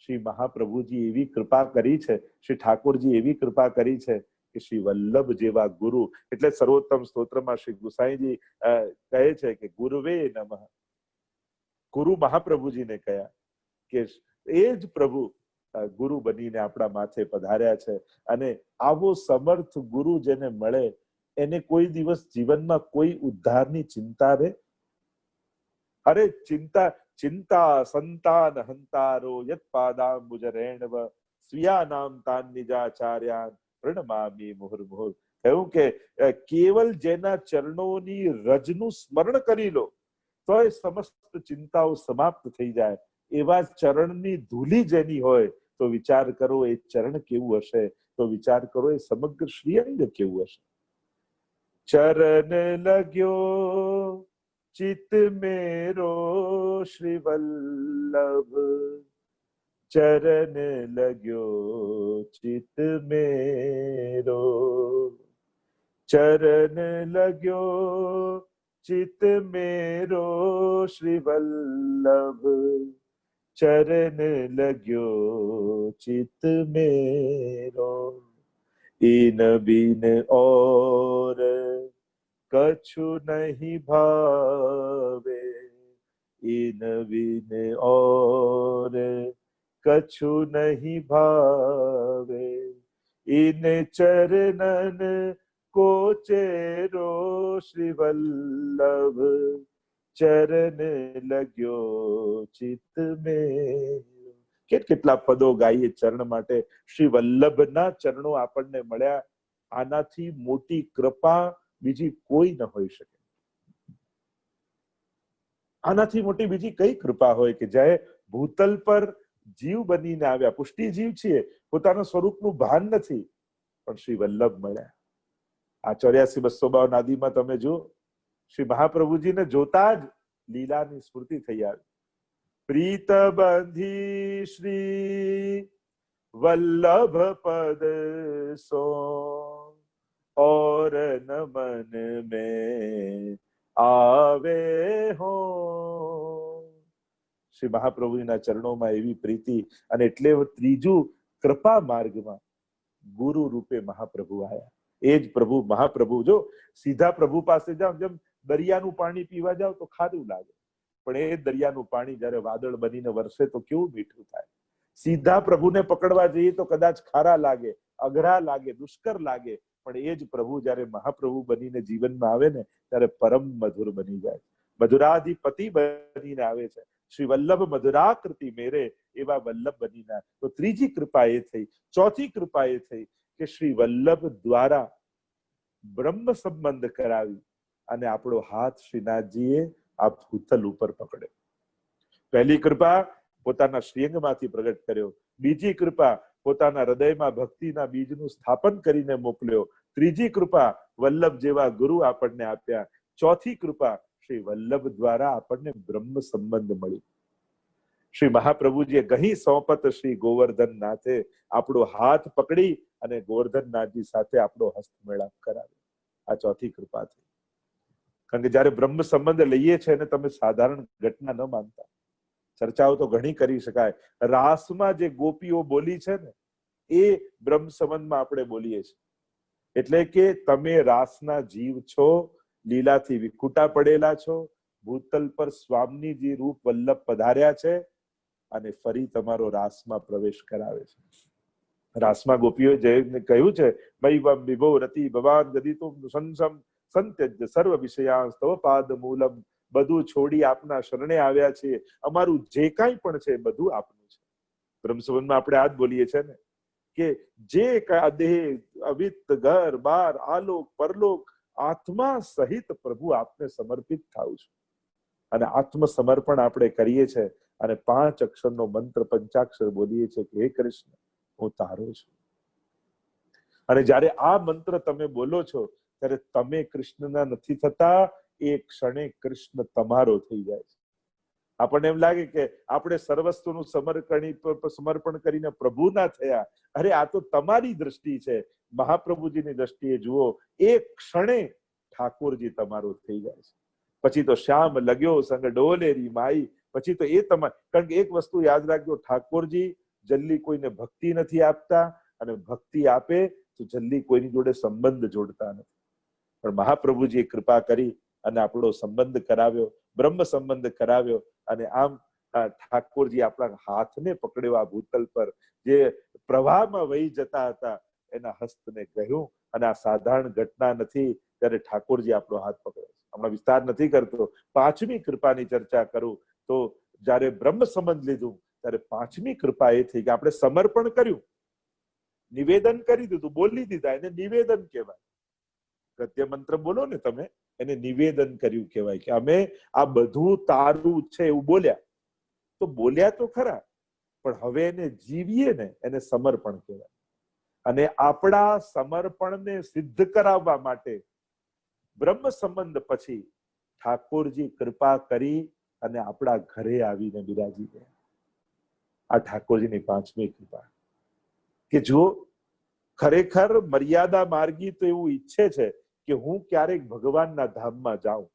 શ્રી મહાપ્રભુજી એવી કૃપા કરી છે, શ્રી ઠાકોરજી એવી કૃપા કરી છે કે શ્રી વલ્લભ જેવા ગુરુ. એટલે સર્વોત્તમ સ્તોત્રમાં શ્રી ગુસાઈજી કહે છે કે ગુરુવે નમઃ. ગુરુ મહાપ્રભુજીને કહ્યા કે એ જ પ્રભુ ગુરુ બનીને આપણા માથે પધાર્યા છે. અને આવો સમર્થ ગુરુ જેને મળે એને કોઈ દિવસ જીવનમાં કોઈ ઉદ્ધારની ચિંતા રહે? અરે ચિંતા સંતાન હંતારો યત પાદાંબુજ રેણવ સ્વીયાનામ તાન નિજાચાર્યાન પ્રણમામિ મુહુર્મુહુર. કહ્યું કે કેવલ જેના ચરણોની રજનું સ્મરણ કરી લો તો એ સમસ્ત ચિંતાઓ સમાપ્ત થઈ જાય. એવા ચરણની ધૂલી જેની હોય તો વિચાર કરો એ ચરણ કેવું હશે, તો વિચાર કરો એ સમગ્ર શ્રીઅંગ કેવું હશે. ચરણ લગ્યો ચિત મેરો શ્રી વલ્લભ, ચરણ લગ્યો ચિત મેરો, ચરણ લગ્યો ચિત મેરો શ્રી વલ્લભ, ચરણ લગ્યો ચિત મેરો. इन बिन और कछु नहीं भावे, इन बिन और कछु नहीं भावे, इन चरणन को चेरो श्री वल्लभ चरण लग्यो ચિત્ત મેરો. કેટલા પદો ગાઈએ ચરણ માટે. શ્રી વલ્લભના ચરણો આપણને મળ્યા. આનાથી મોટી કૃપા બીજી કોઈ ન હોઈ શકે. આનાથી મોટી બીજી કઈ કૃપા હોય કે જ્યારે ભૂતલ પર જીવ બનીને આવ્યા, પુષ્ટિ જીવ છીએ, પોતાના સ્વરૂપનું ભાન નથી, પણ શ્રી વલ્લભ મળ્યા. આ 84-252 આદિમાં તમે જુઓ, શ્રી મહાપ્રભુજીને જોતા જ લીલાની સ્મૃતિ થઈ આવી. પ્રીત બંધી શ્રી વલ્લભ પદ સો और न मन में આવે હો. શ્રી મહાપ્રભુના ચરણોમાં એવી પ્રીતિ, અને એટલે ત્રીજું કૃપા માર્ગમાં ગુરુ રૂપે મહાપ્રભુ આવ્યા. એ જ પ્રભુ મહાપ્રભુ. જો સીધા પ્રભુ પાસે જાઓ, જેમ દરિયાનું પાણી પીવા જાવ તો ખારું લાગે, પણ એ દરિયાનું પાણી જયારે વાદળ બનીને વરસે તો કેવું મીઠું થાય. સીધા પ્રભુને પકડવા જઈએ તો કદાચ ખારા લાગે, અઘરા લાગે, દુષ્કર લાગે, પણ એ જ પ્રભુ જયારે મહાપ્રભુ બનીને જીવનમાં આવે ને ત્યારે પરમ મધુર બની જાય. મધુરાધિપતિ બનીને આવે છે. શ્રી વલ્લભ મધુરાકૃતિ મેરે, એવા વલ્લભ બનીને. તો ત્રીજી કૃપા એ થઈ. ચોથી કૃપા એ થઈ કે શ્રી વલ્લભ દ્વારા બ્રહ્મ સંબંધ કરાવી અને આપણો હાથ શ્રીનાથજીએ આ ભૂતલ ઉપર પકડ્યો. પહેલી કૃપા પોતાના શ્રીઅંગમાંથી પ્રગટ કર્યો. બીજી કૃપા પોતાના હૃદયમાં ભક્તિના બીજનું સ્થાપન કરીને મોકલ્યો. ત્રીજી કૃપા વલ્લભ જેવા ગુરુ આપણને આપ્યા. ચોથી કૃપા શ્રી વલ્લભ દ્વારા આપણને બ્રહ્મ સંબંધ મળ્યો. શ્રી મહાપ્રભુજીએ કહી સોંપત શ્રી ગોવર્ધન નાથે આપણો હાથ પકડી અને ગોવર્ધનનાથજી સાથે આપણો હસ્ત મેળાપ કરાવ્યો. આ ચોથી કૃપા થઈ. કારણ કે જયારે બ્રહ્મ સંબંધ લઈએ છીએ ને, તમે સાધારણ ઘટના ન માનતા. ચર્ચાઓ તો ઘણી કરી શકાય. રાસમાં જે ગોપીઓ બોલી છે ને, એ બ્રહ્મ સંબંધમાં આપણે બોલીએ છીએ. એટલે કે તમે રાસના જીવ છો, લીલાથી વિખૂટા પડેલા છો, ભૂતલ પર સ્વામીજી રૂપ વલ્લભ પધાર્યા છે અને ફરી તમારો રાસમાં પ્રવેશ કરાવે છે. રાસમાં ગોપીઓએ જઈને કહ્યું છે, મૈવમ વિભો રતિ ભવાન ગદિતુમ સંસમ સંત્યજ્ય સર્વ વિષયાંસ તવ પાદ મૂલમ. બધું છોડી આપના શરણે આવ્યા છે, અમારું જે કાંઈ પણ છે બધું આપનું છે. બ્રહ્મ સંબંધમાં આપણે આ જ બોલીએ છીએ ને કે જે દેહ અવિત ઘર બાર આલોક પરલોક આત્મા સહિત પ્રભુ આપને સમર્પિત થાઉં છું. અને આત્મસમર્પણ આપણે કરીએ છીએ અને 5 અક્ષરનો મંત્ર પંચાક્ષર બોલીએ છીએ કે હે કૃષ્ણ, હું તારો છું. અને જ્યારે આ મંત્ર તમે બોલો છો ત્યારે તમે કૃષ્ણના નથી થતા, એ ક્ષણે કૃષ્ણ તમારો થઈ જાય છે. આપણને એમ લાગે કે આપણે સર્વસ્વનું સમર્પણ કરીને પ્રભુના થયા. અરે આ તો તમારી દ્રષ્ટિ છે. મહાપ્રભુજીની દ્રષ્ટિએ જુઓ, એક ક્ષણે ઠાકોરજી તમારો થઈ જાય છે. પછી તો શ્યામ લગ્યો સંગ ડોલેરી માઈ. પછી તો એ તમારે, કારણ કે એક વસ્તુ યાદ રાખજો, ઠાકોરજી જલ્દી કોઈને ભક્તિ નથી આપતા, અને ભક્તિ આપે તો જલ્દી કોઈની જોડે સંબંધ જોડતા નથી. પણ મહાપ્રભુજીએ કૃપા કરી અને આપણો સંબંધ કરાવ્યો, બ્રહ્મ સંબંધ કરાવ્યો. અને આમ ઠાકોરજી આપણા હાથને પકડ્યો. આ ભૂતલ પર જે પ્રવાહમાં વહી જતા હતા એના હસ્તને કહ્યું. અને આ સાધારણ ઘટના નથી, ત્યારે ઠાકોરજી આપણો હાથ પકડે છે. હમણાં વિસ્તાર નથી કરતો. 5મી કૃપાની ચર્ચા કરું તો જયારે બ્રહ્મ સંબંધ લીધું ત્યારે 5મી કૃપા એ થઈ કે આપણે સમર્પણ કર્યું, નિવેદન કરી દીધું, બોલી દીધા. એને નિવેદન કહેવાય. ગદ્ય મંત્ર બોલો ને તમે, એને નિવેદન કર્યું કહેવાય કે અમે આ બધું તારું છે એવું બોલ્યા. તો બોલ્યા તો ખરા, પણ હવે એને જીવીએ ને, એને સમર્પણ કહેવાય. અને આપણા સમર્પણને સિદ્ધ કરાવવા માટે બ્રહ્મ સંબંધ પછી ઠાકોરજી કૃપા કરી અને આપણા ઘરે આવીને બિરાજી ગયા. આ ઠાકોરજીની 5મી કૃપા. કે જો ખરેખર મર્યાદા માર્ગી તો એવું ઈચ્છે છે કે હું ક્યારેક ભગવાનના ધામમાં જાઉં.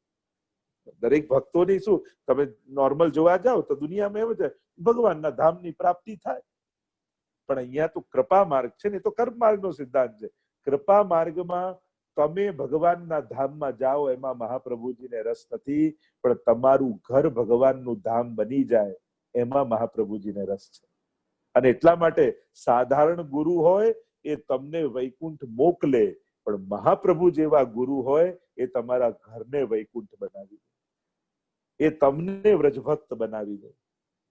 દરેક ભક્તોની શું, તમે નોર્મલ જોવા જાઓ તો દુનિયામાં એવું છે ભગવાનના ધામની પ્રાપ્તિ થાય. પણ અહીંયા તો કૃપા માર્ગ છે ને, તો કર્મ માર્ગનો સિદ્ધાંત છે. કૃપા માર્ગમાં તમે ભગવાનના ધામમાં જાઓ એમાં મહાપ્રભુજીને રસ નથી, પણ તમારું ઘર ભગવાનનું ધામ બની જાય એમાં મહાપ્રભુજીને રસ છે. અને એટલા માટે સાધારણ ગુરુ હોય એ તમને વૈકુંઠ મોકલે, પણ મહાપ્રભુ જેવા ગુરુ હોય એ તમારા ઘરને વૈકુંઠ બનાવી દે, એ તમને વ્રજભક્ત બનાવી દે.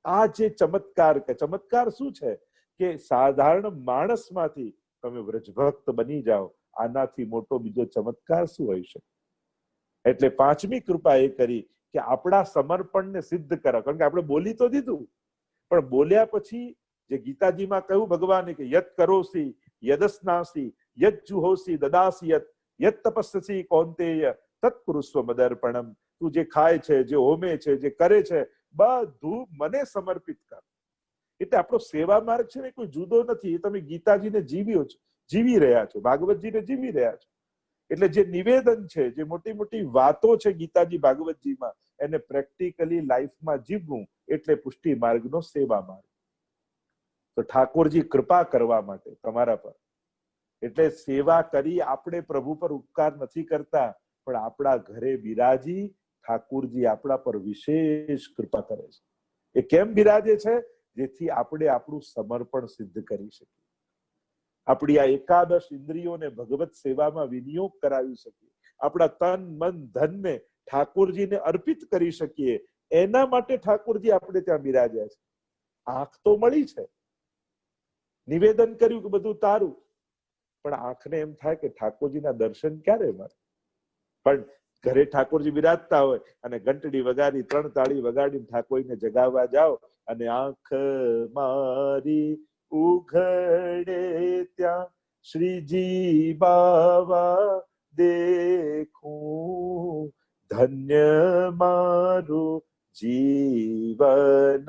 આ જે ચમત્કાર, કે ચમત્કાર શું છે કે સાધારણ માણસમાંથી તમે વ્રજભક્ત બની જાઓ, આનાથી મોટો બીજો ચમત્કાર શું હોય શકે? એટલે પાંચમી કૃપા એ કરી કે આપણા સમર્પણને સિદ્ધ કરા. કારણ કે આપણે બોલી તો દીધું, પણ બોલ્યા પછી જે ગીતાજીમાં કહ્યું ભગવાને કે યત કરોસી યદસ્નાસી યત જુહોસી દદાસી યત તપસ્સી કૌંતેય તત્કુરુસ્વ મદર્પણમ. તું જે ખાય છે, જે હોમે છે, જે કરે છે, બધું મને સમર્પિત કર. એટલે આપણો સેવા માર્ગ છે ને કોઈ જુદો નથી. એ તમે ગીતાજીને જીવી રહ્યા છો, ભાગવતજીને જીવી રહ્યા છો. એટલે જે નિવેદન છે, જે મોટી મોટી વાતો છે ગીતાજી ભાગવતજીમાં, એને પ્રેક્ટિકલી લાઈફમાં જીવવું એટલે પુષ્ટિ માર્ગનો સેવા માર્ગ. તો ઠાકોરજી કૃપા કરવા માટે તમારા પર, એટલે સેવા કરી આપણે પ્રભુ પર ઉપકાર નથી કરતા, પણ આપણા ઘરે બિરાજી ઠાકોરજી આપણા પર વિશેષ કૃપા કરે છે. એ કેમ બિરાજે છે? જેથી આપણે આપણું સમર્પણ સિદ્ધ કરી શકીએ, આપણી આ એકાદશ ઇન્દ્રિયોને ભગવત સેવામાં વિનિયોગ કરાવી શકીએ, આપણા તન મન ધનને ઠાકોરજીને અર્પિત કરી શકીએ. એના માટે ઠાકોરજી આપણે ત્યાં બિરાજ્યા છે. આંખ તો મળી છે, નિવેદન કર્યું કે બધું તારું, પણ આંખને એમ થાય કે ઠાકોરજીના દર્શન ક્યારે મળે? પણ ઘરે ઠાકોરજી બિરાજતા હોય અને ઘંટડી વગાડી, 3 તાળી વગાડીને ઠાકોરજીને જગાવવા જાઓ અને આંખ મારી ઉઘડે ત્યાં શ્રીજી બાવા દેખું, ધન્ય મારું જીવન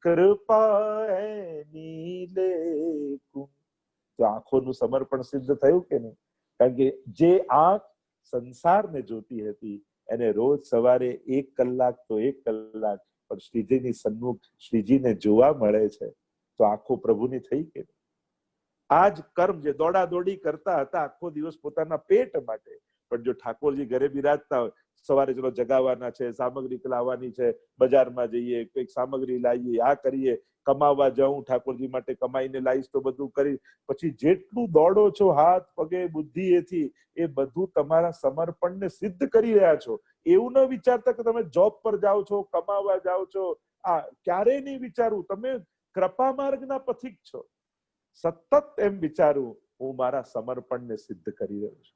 કૃપા એની લેખું. તો આંખોનું સમર્પણ સિદ્ધ થયું કે નહીં? કારણ કે જે આંખ સંસારને જોતી હતી, એને રોજ સવારે 1 કલાક તો 1 કલાક પણ શ્રીજીની સન્મુખ શ્રીજીને જોવા મળે છે, તો આંખો પ્રભુની થઈ કે નહીં? આ જ કર્મ જે દોડાદોડી કરતા હતા આખો દિવસ પોતાના પેટ માટે, પણ જો ઠાકોરજી ઘરે બિરાજતા હોય, સવારે ચલો જગાવવાના છે, સામગ્રી લાવવાની છે, બજારમાં જઈએ, કંઈક સામગ્રી લાવીએ, આ કરીએ, કમાવા જાઉં, ઠાકોરજી માટે કમાઈને લાવીશ તો બધું કરી, પછી જેટલું દોડો છો હાથ પગે બુદ્ધિ એથી, એ બધું તમારા સમર્પણને સિદ્ધ કરી રહ્યા છો. એવું ન વિચારતા કે તમે જોબ પર જાઓ છો, કમાવા જાઓ છો. આ ક્યારેય નહીં વિચારવું, તમે કૃપા માર્ગના પથિક છો. સતત એમ વિચારવું, હું મારા સમર્પણને સિદ્ધ કરી રહ્યો છું,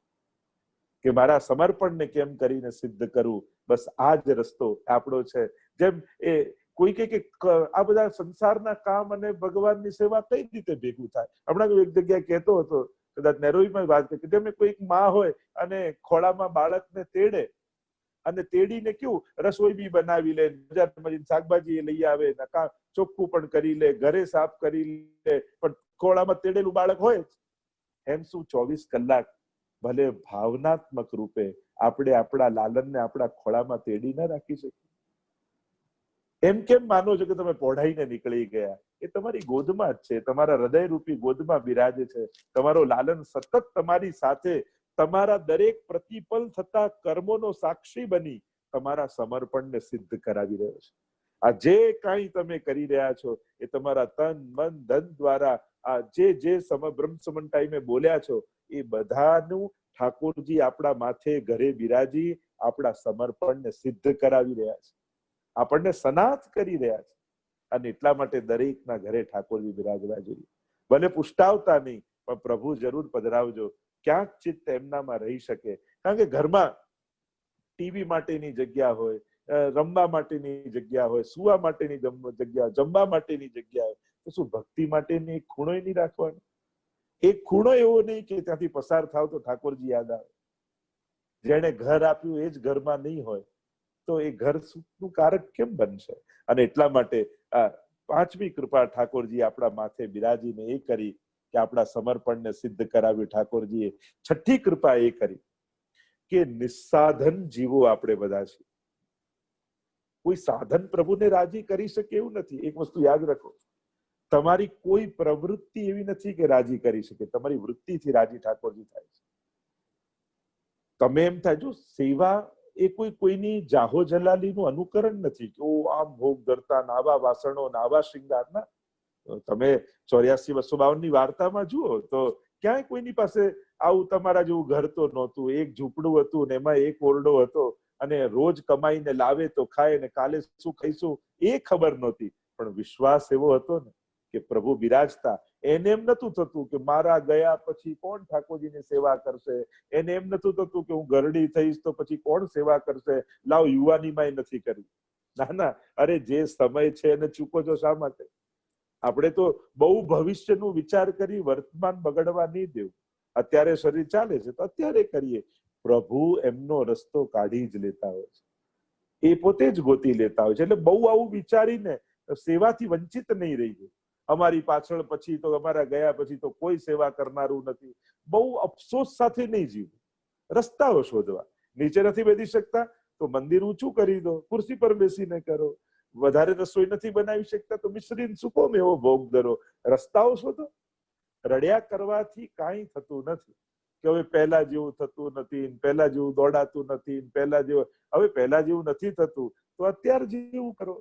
કે મારા સમર્પણને કેમ કરીને સિદ્ધ કરું. બસ આ જ રસ્તો આપણો છે. જેમ એ કોઈ કે આ બધા સંસારના કામ અને ભગવાનની સેવા કઈ રીતે ભેગું થાય? હમણાં એક જગ્યાએ કહેતો હતો, કદાચ નેરોઈમાં વાત કરી, જેમ કોઈક માં હોય અને ખોળામાં બાળકને તેડે, અને તેડીને કેવું રસોઈ બી બનાવી લે, બજારમાં જઈને શાકભાજી લઈ આવે, ચોખ્ખું પણ કરી લે, ઘરે સાફ કરી લે, પણ ખોળામાં તેડેલું બાળક હોય. એમ શું 24 કલાક ભલે ભાવનાત્મક રૂપે આપણે આપણા લાલનને આપણા ખોળામાં તેડી ન રાખી શકીએ? એમ કેમ માનો છો કે તમે પોઢાઈને નીકળી ગયા? એ તમારી ગોદમાં જ છે, તમારા હૃદયરૂપી ગોદમાં બિરાજે છે. તમારો લાલન સતત તમારી સાથે, તમારા દરેક પ્રતિપલ થતા કર્મોનો સાક્ષી બની તમારા સમર્પણને સિદ્ધ કરાવી રહ્યો છે. આ જે કાંઈ તમે કરી રહ્યા છો એ તમારા તન મન ધન દ્વારા આ જે બ્રહ્મ સમન ટાઈમે બોલ્યા છો, એ બધાનું ઠાકોરજી આપણા માથે ઘરે બિરાજી આપણા સમર્પણને સિદ્ધ કરાવી રહ્યા છે, આપણને સનાથ કરી રહ્યા છે. અને એટલા માટે દરેકના ઘરે ઠાકોરજી બિરાજવા જોઈએ. ભલે પુષ્ટાવતા નહીં, પણ પ્રભુ જરૂર પધરાવજો, ક્યાંક ચિત્ત એમનામાં રહી શકે. કારણ કે ઘરમાં ટીવી માટેની જગ્યા હોય, રમવા માટેની જગ્યા હોય, સુવા માટેની જગ્યા, જમવા માટેની જગ્યા હોય, તો શું ભક્તિ માટેની એક ખૂણો નહીં રાખવાનો? એક ખૂણો એવો નહીં કે ત્યાંથી પસાર થાવ તો ઠાકોરજી યાદ આવે. જેને ઘર આપ્યું એ જ ઘરમાં નહીં હોય તો એ ઘર સુખનું કારક કેમ બનશે? અને એટલા માટે આ પાંચમી કૃપા ઠાકોરજી આપણા માથે બિરાજીને એ કરી કે આપણા સમર્પણને સિદ્ધ કરાવ્યું ઠાકોરજીએ. છઠ્ઠી કૃપા એ કરી કે નિસ્સાધન જીવો આપણે બધા છીએ. કોઈ સાધન પ્રભુને રાજી કરી શકે એવું નથી. એક વસ્તુ યાદ રાખો, તમારી કોઈ પ્રવૃત્તિ એવી નથી કે રાજી કરી શકે. તમારી વૃત્તિથી રાજી ઠાકોરજી થાય છે. તમે એમ થાય, જો સેવા એ કોઈની જાહો જલાલીનું અનુકરણ નથી કે ઓ આમ ભોગ ધરતા, નાવા વાસણો, નાવા શૃંગારના. તમે 84-252 વાર્તામાં જુઓ તો ક્યાંય કોઈની પાસે આવું તમારા જેવું ઘર તો નહોતું, એક ઝૂંપડું હતું ને એમાં એક ઓરડો હતો, અને રોજ કમાઈને લાવે તો ખાય ને કાલે શું ખાઈશું એ ખબર નહોતી, પણ વિશ્વાસ એવો હતો ને કે પ્રભુ બિરાજતા. એને એમ નતું થતું કે મારા ગયા પછી કોણ ઠાકોરજીની સેવા કરશે, એને એમ નતું થતું કે હું ગરડી થઈશ તો પછી કોણ સેવા કરશે, લાવ યુવાનીમાં નથી કરી. ના ના, અરે જે સમય છે એને ચૂકો છો શા માટે? આપણે તો બહુ ભવિષ્યનું વિચાર કરી વર્તમાન બગડવા નહીં દેવું. અત્યારે શરીર ચાલે છે તો અત્યારે કરીએ. પ્રભુ એમનો રસ્તો કાઢી જ લેતા હોય છે, એ પોતે જ ગોતી લેતા હોય છે. એટલે બહુ આવું વિચારીને સેવાથી વંચિત નહીં રહી. અમારી પાછળ પછી તો, અમારા ગયા પછી તો કોઈ સેવા કરનારું નથી, બહુ અફસોસ સાથે નહીં જીવવું. રસ્તાઓ શોધવા. નીચે નથી બેસી શકતા તો મંદિર ઊંચું કરી દો, ખુરશી પર બેસીને કરો. વધારે રસોઈ નથી બનાવી શકતા તો મિશ્રીન સૂકો મેવો ભોગ ધરો. રસ્તાઓ શોધો. રડ્યા કરવાથી કાંઈ થતું નથી કે હવે પહેલા જેવું થતું નથી, પહેલા જેવું દોડાતું નથી, પહેલા જેવું, હવે પહેલા જેવું નથી થતું તો અત્યાર જેવું કરો.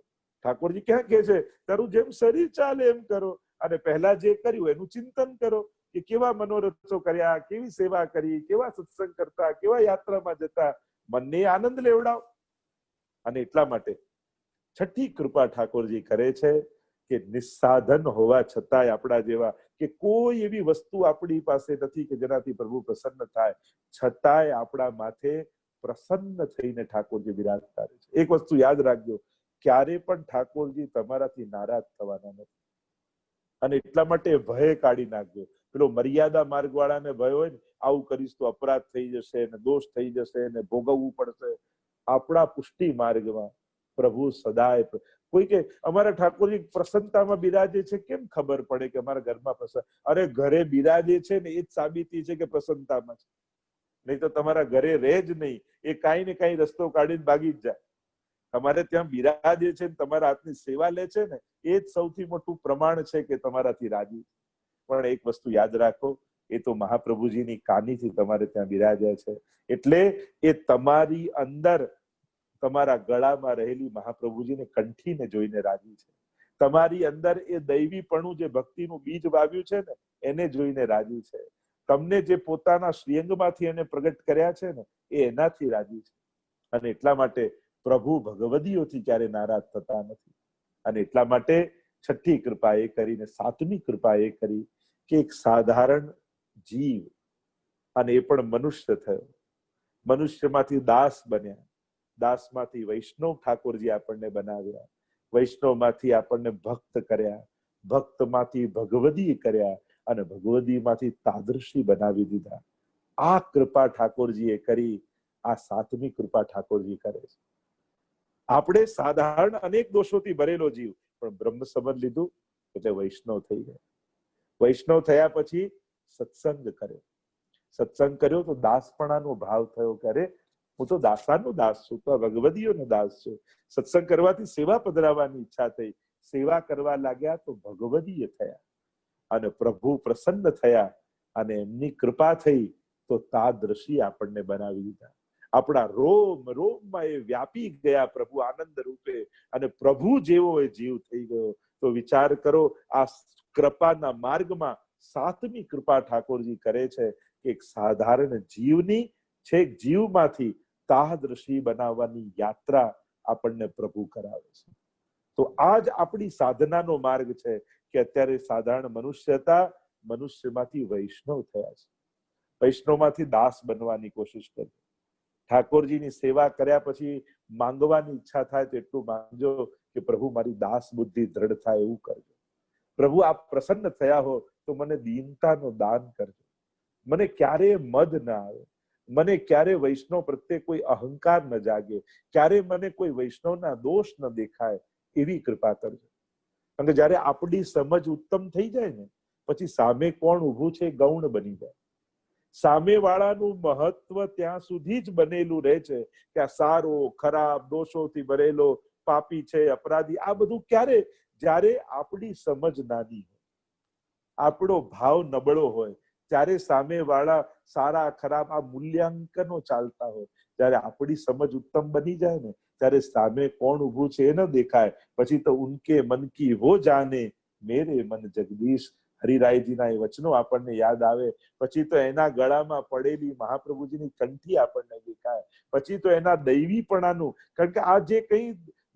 ઠાકોરજી ક્યાં કહે છે તારું જેમ શરીર ચાલે એમ કરો, અને પહેલા જે કર્યું એનું ચિંતન કરો કે કેવા મનોરથો કર્યા, કેવી સેવા કરી, કેવા સત્સંગ કરતા, કેવા યાત્રામાં જતા. મનને આનંદ લેવડાવ. અને એટલા માટે છઠ્ઠી કૃપા ઠાકોરજી કરે છે કે નિસ્સાધન હોવા છતાંય આપણા જેવા, કે કોઈ એવી વસ્તુ આપણી પાસે નથી કે જેનાથી પ્રભુ પ્રસન્ન થાય, છતાંય આપણા માથે પ્રસન્ન થઈને ઠાકોરજી બિરાજતા રહે છે. એક વસ્તુ યાદ રાખજો, ક્યારે પણ ઠાકોરજી તમારાથી નારાજ થવાના નથી. અને એટલા માટે ભય કાઢી નાખજો. પેલો મર્યાદા માર્ગ વાળાને ભય હોય ને, આવું કરીશ તો અપરાધ થઈ જશે ને દોષ થઈ જશે ને ભોગવવું પડશે. આપણા પુષ્ટિ માર્ગમાં પ્રભુ સદાય, કોઈ કે અમારા ઠાકોરજી પ્રસન્નતામાં બિરાજે છે, કેમ ખબર પડે કે અમારા ઘરમાં પ્રસન્ન? અરે ઘરે બિરાજે છે ને એ જ સાબિતી છે કે પ્રસન્નતામાં છે. નહીં તો તમારા ઘરે રહે જ નહીં, એ કાંઈ ને કાંઈ રસ્તો કાઢીને ભાગી જ જાય. તમારે ત્યાં બિરાજે છે, તમારા હાથની સેવા લે છે ને, એ જ સૌથી મોટું પ્રમાણ છે કે તમારાથી રાજી. પણ એક વસ્તુ યાદ રાખો, એ તો મહાપ્રભુજીની કાનીથી તમારે ત્યાં બિરાજે છે, એટલે એ તમારી અંદર, તમારા ગળામાં રહેલી મહાપ્રભુજીને કંઠીને જોઈને રાજી છે. તમારી અંદર એ દૈવીપણું, જે ભક્તિનું બીજ વાવ્યું છે ને, એને જોઈને રાજી છે. તમને જે પોતાના શ્રીઅંગમાંથી એને પ્રગટ કર્યા છે ને, એ એનાથી રાજી છે. અને એટલા માટે પ્રભુ ભગવદીઓથી ક્યારે નારાજ થતા નથી. અને એટલા માટે છઠ્ઠી કૃપા એ કરીને સાતમી કૃપા એ કરી કે એક સાધારણ જીવ, અને એ પણ મનુષ્ય થયો, મનુષ્યમાંથી દાસ બન્યા, દાસમાંથી વૈષ્ણવ ઠાકોરજી આપણને બનાવ્યા, વૈષ્ણવમાંથી આપણને ભક્ત કર્યા, ભક્તમાંથી ભગવદી કર્યા, અને ભગવદીમાંથી તાદૃશી બનાવી દીધા. આ કૃપા ઠાકોરજીએ કરી. આ સાતમી કૃપા ઠાકોરજી કરે છે. આપણે સાધારણ અનેક દોષોથી ભરેલો જીવ, પણ બ્રહ્મ સમજ લીધું એટલે વૈષ્ણવ થઈ ગયા. વૈષ્ણવ થયા પછી સત્સંગ કર્યો. સત્સંગ કર્યો તો દાસપણાનો ભાવ થયો કે અરે હું તો દાસાનો દાસ છું, તો ભગવદીઓનો દાસ છું. સત્સંગ કરવાથી સેવા પધરાવવાની ઈચ્છા થઈ. સેવા કરવા લાગ્યા તો ભગવદીય થયા, અને પ્રભુ પ્રસન્ન થયા, અને એમની કૃપા થઈ તો તાદૃશી આપણને બનાવી દીધા. આપણા રોમ રોમમાં એ વ્યાપી ગયા પ્રભુ આનંદ રૂપે, અને પ્રભુ જેવો એ જીવ થઈ ગયો. તો વિચાર કરો, આ કૃપાના માર્ગમાં સાતમી કૃપા ઠાકોરજી કરે છે કે એક સાધારણ જીવની છેક જીવમાંથી તાદૃશી બનાવવાની યાત્રા આપણને પ્રભુ કરાવે છે. તો આ જ આપણી સાધનાનો માર્ગ છે કે અત્યારે સાધારણ મનુષ્ય હતા, મનુષ્યમાંથી વૈષ્ણવ થયા છે. વૈષ્ણવમાંથી દાસ બનવાની કોશિશ કરી. ઠાકોરજીની સેવા કર્યા પછી માંગવાની ઈચ્છા થાય તો એટલું માંગજો કે પ્રભુ મારી દાસ બુદ્ધિ દ્રઢ થાય એવું કરજો. પ્રભુ આપ પ્રસન્ન થયા હો તો મને દીનતાનો દાન કરજો. મને ક્યારે મદ ના આવે, મને ક્યારે વૈષ્ણવ પ્રત્યે કોઈ અહંકાર ન જાગે, ક્યારે મને કોઈ વૈષ્ણવના દોષ ન દેખાય, એવી કૃપા કરજો. કારણ કે જયારે આપણી સમજ ઉત્તમ થઈ જાય ને, પછી સામે કોણ ઊભું છે ગૌણ બની જાય. સામે વાળાનું મહત્વ ત્યાં સુધી જ બનેલું રહે છે કે આ સારો ખરાબ દોષોથી ભરેલો પાપી છે, અપરાધી, આ બધું ક્યારે? જ્યારે આપણી સમજ નાની હોય, આપણો ભાવ નબળો હોય, ત્યારે સામે વાળા સારા ખરાબ આ મૂલ્યાંકનો ચાલતા હોય. જ્યારે આપણી સમજ ઉત્તમ બની જાય ને, ત્યારે સામે કોણ ઊભું છે એ ન દેખાય. પછી તો ઉનકે મન કી વો જાને, મેરે મન જગદીશ હરિરાયજીના એ વચનો આપણને યાદ આવે, પછી તો એના ગળામાં પડેલી મહાપ્રભુજીની કંઠી આપણને દેખાય, પછી તો એના દૈવીપણાનું, કારણ કે આ જે કઈ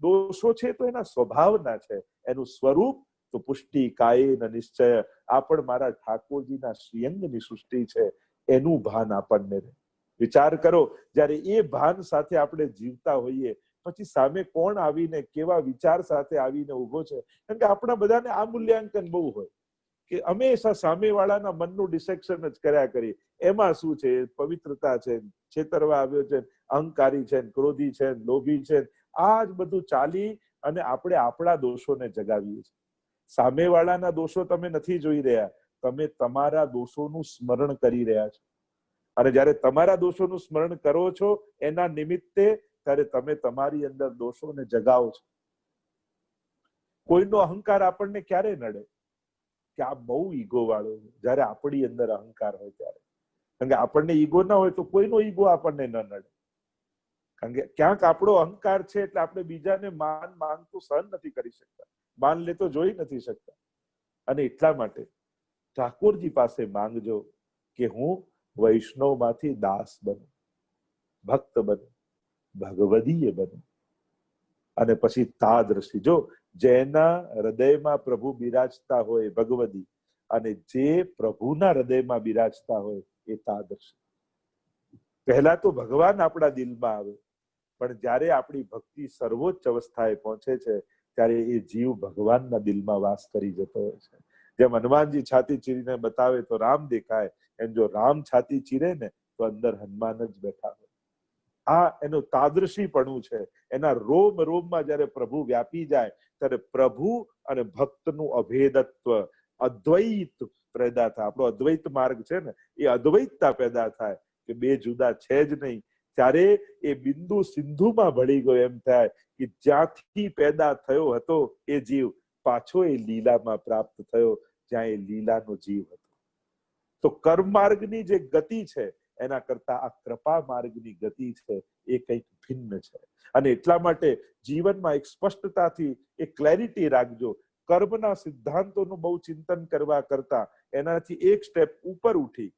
દોષો છે તો એના સ્વભાવના છે, એનું સ્વરૂપ તો પુષ્ટિ કાયેન નિશ્ચય, આ પણ મારા ઠાકોરજીના શ્રીઅંગની સૃષ્ટિ છે, એનું ભાન આપણને રહે. વિચાર કરો, જ્યારે એ ભાન સાથે આપણે જીવતા હોઈએ, પછી સામે કોણ આવીને કેવા વિચાર સાથે આવીને ઉભો છે, કારણ કે આપણા બધાને આ મૂલ્યાંકન બહુ હોય કે હંમેશા સામેવાળાના મનનું ડિસેક્શન જ કર્યા કરીએ, એમાં શું છે, પવિત્રતા છે, છેતરવા આવ્યો છે, અહંકારી છે, ક્રોધી છે, લોભી છે, આ જ બધું ચાલી અને આપણે આપણા દોષોને જગાવીએ છીએ. સામેવાળાના દોષો તમે નથી જોઈ રહ્યા, તમે તમારા દોષોનું સ્મરણ કરી રહ્યા છો, અને જ્યારે તમારા દોષોનું સ્મરણ કરો છો એના નિમિત્તે, ત્યારે તમે તમારી અંદર દોષોને જગાવો છો. કોઈનો અહંકાર આપણને ક્યારે નડે કે આ બહુ ઈગો વાળો છે, જ્યારે આપણી અંદર અહંકાર હોય ત્યારે. કારણ કે આપણને ઈગો ના હોય તો કોઈનો ઈગો આપણને ન નડે, કારણ કે ક્યાંક આપણો અહંકાર છે એટલે આપણે બીજાને માન માંગતું સહન નથી કરી શકતા, માન લેતો જોઈ નથી શકતા. અને એટલા માટે ઠાકોરજી પાસે માંગજો કે હું વૈષ્ણવમાંથી દાસ બનું, ભક્ત બનું, ભગવદીય બનું. અને પછી તાદ્રશી, જો જેના હૃદયમાં પ્રભુ બિરાજતા હોય ભગવદી, અને જે પ્રભુના હૃદયમાં બિરાજતા હોય એ તાદ્રશી. પહેલા તો ભગવાન આપણા દિલમાં આવે, પણ જ્યારે આપણી ભક્તિ સર્વોચ્ચ અવસ્થાએ પહોંચે છે ત્યારે એ જીવ ભગવાનના દિલમાં વાસ કરી જતો હોય છે. જેમ હનુમાનજી છાતી ચીરીને બતાવે તો રામ દેખાય, એમ જો રામ છાતી ચીરે ને તો અંદર હનુમાન જ બેઠા હોય. આ એનું તાદ્રશીપણું છે. એના રોમ રોમમાં જ્યારે પ્રભુ વ્યાપી જાય ત્યારે પ્રભુ અને ભક્તનું અભેદત્વ, અદ્વૈત પેદા થાય. આપણો અદ્વૈત માર્ગ છે ને, એ અદ્વૈતતા પેદા થાય કે બે જુદા છે જ નહીં. ત્યારે એ બિંદુ સિંધુમાં ભળી ગયો એમ થાય કે જ્યાંથી પેદા થયો હતો એ જીવ પાછો એ લીલામાં પ્રાપ્ત થયો જ્યાં એ લીલાનો જીવ હતો. તો કર્મ માર્ગની જે ગતિ છે એના કરતા આ કૃપા માર્ગની ગતિ છે એ કંઈક ભિન્ન છે. અને એટલા માટે જીવનમાં એક સ્પષ્ટતાથી એક ક્લેરિટી રાખજો. કર્મના સિદ્ધાંતોનું બહુ ચિંતન કરવા કરતા એનાથી એક સ્ટેપ ઉપર ઉઠી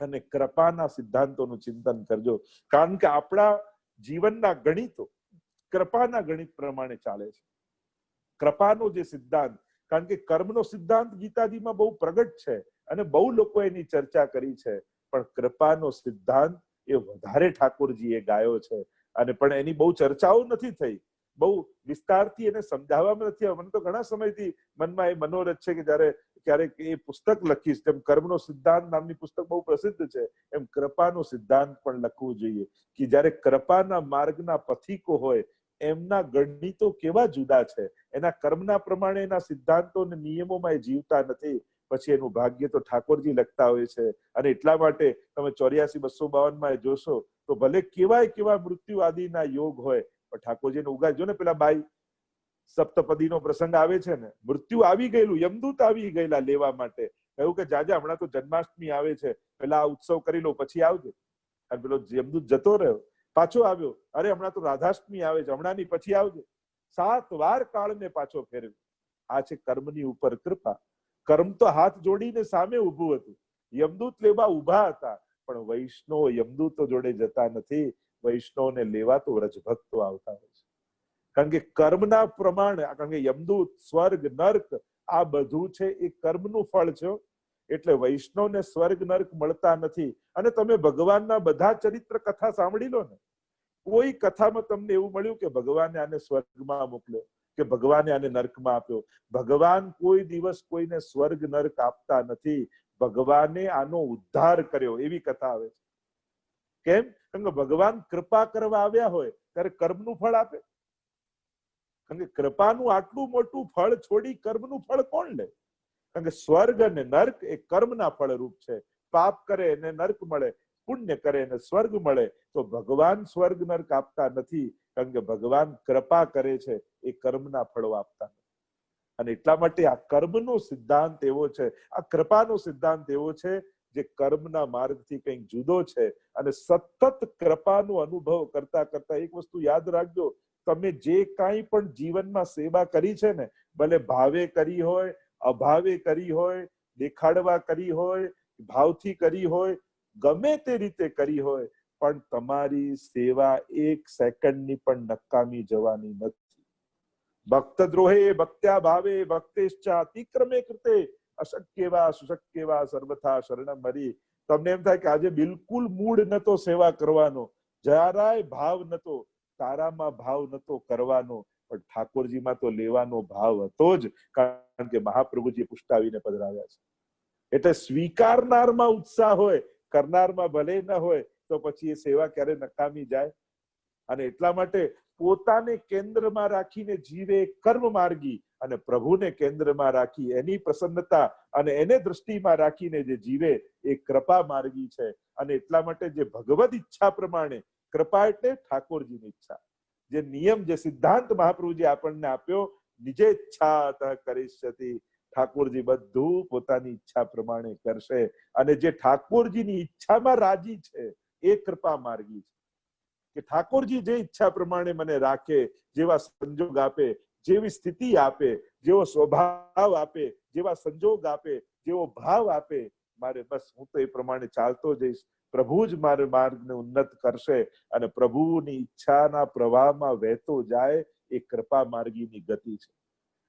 અને કૃપાના સિદ્ધાંતોનું ચિંતન કરજો. કારણ કે આપણા જીવનના ગણિતો કૃપાના ગણિત પ્રમાણે ચાલે છે. કૃપાનો જે સિદ્ધાંત, કારણ કે કર્મનો સિદ્ધાંત ગીતાજીમાં બહુ પ્રગટ છે અને બહુ લોકો એની ચર્ચા કરી છે, પણ કૃપાનો સિદ્ધાંત એ વધારે ઠાકોરજીએ ગાયો છે. અને પણ એની બહુ ચર્ચાઓ નથી થઈ, બહુ વિસ્તારથી એને સમજાવવામાં નથી આવ્યું. મને તો ઘણા સમયથી મનમાં એ મનોરથ છે કે જ્યારે ક્યારેક એ પુસ્તક લખીશ, જેમ કર્મનો સિદ્ધાંત નામની પુસ્તક બહુ પ્રસિદ્ધ છે, એમ કૃપાનો સિદ્ધાંત પણ લખવું જોઈએ કે જ્યારે કૃપાના માર્ગના પથિકો હોય એમના ગણિતો કેવા જુદા છે, એના કર્મના પ્રમાણે એના સિદ્ધાંતો અને નિયમોમાં એ જીવતા નથી, પછી એનું ભાગ્ય તો ઠાકોરજી લખતા હોય છે. અને એટલા માટે તમે 84-252 માં જોશો તો ભલે કેવા મૃત્યુ આદિના યોગ હોય, પણ ઠાકોરજીને ઉગાડજો ને. પેલા બાઈ સપ્તપદીનો પ્રસંગ આવે છે ને, મૃત્યુ આવી ગયેલું, યમદૂત આવી ગયેલા લેવા માટે, કહ્યું કે જાજા હમણાં તો જન્માષ્ટમી આવે છે, પેલા આ ઉત્સવ કરી લો પછી આવજો. અને પેલો યમદૂત જતો રહ્યો, પાછો આવ્યો, અરે હમણાં તો રાધાષ્ટમી આવે છે, હમણાં ની પછી આવજો. 7 વાર કાળને પાછો ફેરવ્યો. આ છે કર્મની ઉપર કૃપા. કર્મ તો હાથ જોડીને સામે ઉભું હતું, યમદૂત લેવા ઉભા હતા, પણ વૈષ્ણવ યમદૂતો જોડે જતા નથી, વૈષ્ણવને લેવા તો વ્રજભક્તો આવતા હોય છે. કારણ કે કર્મના પ્રમાણે, કારણ કે યમદૂત, સ્વર્ગ, નર્ક આ બધું છે એ કર્મનું ફળ છે. એટલે વૈષ્ણવને સ્વર્ગ નર્ક મળતા નથી. અને તમે ભગવાનના બધા ચરિત્ર કથા સાંભળી લો ને, કોઈ કથામાં તમને એવું મળ્યું કે ભગવાને આને સ્વર્ગમાં મોકલ્યો કે ભગવાને આને નર્કમાં આપ્યો? ભગવાન કોઈ દિવસ કોઈને સ્વર્ગ નર્ક આપતા નથી. ભગવાને આનો ઉદ્ધાર કર્યો એવી કથા આવે છે. કેમ? કારણ કે ભગવાન કૃપા કરવા આવ્યા હોય ત્યારે કર્મનું ફળ આપે. કારણ કે કૃપાનું આટલું મોટું ફળ છોડી કર્મનું ફળ કોણ લે? કારણ કે સ્વર્ગ અને નર્ક એ કર્મના ફળ રૂપ છે. પાપ કરે એને નર્ક મળે, પુણ્ય કરે એને સ્વર્ગ મળે. તો ભગવાન સ્વર્ગ નર્ક આપતા નથી, કારણ કે ભગવાન કૃપા કરે છે, એ કર્મના ફળો આપતા નથી. અને એટલા માટે આ કર્મનો સિદ્ધાંત એવો છે, આ કૃપાનો સિદ્ધાંત એવો છે જે કર્મના માર્ગથી કંઈક જુદો છે. અને સતત કૃપાનો અનુભવ કરતા કરતા એક વસ્તુ યાદ રાખજો, તમે જે કાંઈ પણ જીવનમાં સેવા કરી છે ને, ભલે ભાવે કરી હોય, અભાવે કરી હોય, દેખાડવા કરી હોય, ભાવથી કરી હોય, ગમે તે રીતે કરી હોય, પણ તમારી સેવા એક સેકન્ડની પણ નકામી જવાની નથી. ભક્ત દ્રોહે ભક્ત્યા ભાવે ભક્તેશ્ચા અતિક્રમે કૃતે અશક્યવા સુશક્યવા સર્વથા શરણમ હરિ. તમને એમ થાય કે આજે બિલકુલ મૂડ નતો સેવા કરવાનો, જરાય ભાવ નતો, તારામાં ભાવ નતો કરવાનો, પણ ઠાકોરજીમાં તો લેવાનો ભાવ હતો જ, કારણ કે મહાપ્રભુજી પુષ્ટાવીને પધરાવ્યા છે. એટલે સ્વીકારનારમાં ઉત્સાહ હોય, કરનારમાં ભલે ન હોય, તો પછી એ સેવા ક્યારે નકામી જાય? અને એટલા માટે પોતાને કેન્દ્રમાં રાખીને જીવે કર્મ માર્ગી, અને પ્રભુને કેન્દ્રમાં રાખી એની પ્રસન્નતા અને એને દ્રષ્ટિમાં રાખીને જે જીવે એ કૃપા માર્ગી છે. અને એટલા માટે જે ભગવદ ઈચ્છા પ્રમાણે, કૃપા એટલે ઠાકોરજીની ઈચ્છા, જે નિયમ, જે સિદ્ધાંત મહાપ્રભુજી આપણને આપ્યો, નિજે ઈચ્છા કરીષ્યતિ, ઠાકોરજી બધું પોતાની ઈચ્છા પ્રમાણે કરશે. અને જે ઠાકોરજીની ઈચ્છામાં રાજી છે એ કૃપા માર્ગી છે. કે ઠાકોરજી જે ઈચ્છા પ્રમાણે મને રાખે, જેવા સંજોગ આપે, જેવી સ્થિતિ આપે, જેવો સ્વભાવ આપે, જેવા સંજોગ આપે, જેવો ભાવ આપે, મારે બસ હું તો એ પ્રમાણે ચાલતો જઈશ. પ્રભુ જ મારે માર્ગને ઉન્નત કરશે, અને પ્રભુની ઈચ્છાના પ્રવાહમાં વહેતો જાય એ કૃપા માર્ગીની ગતિ છે.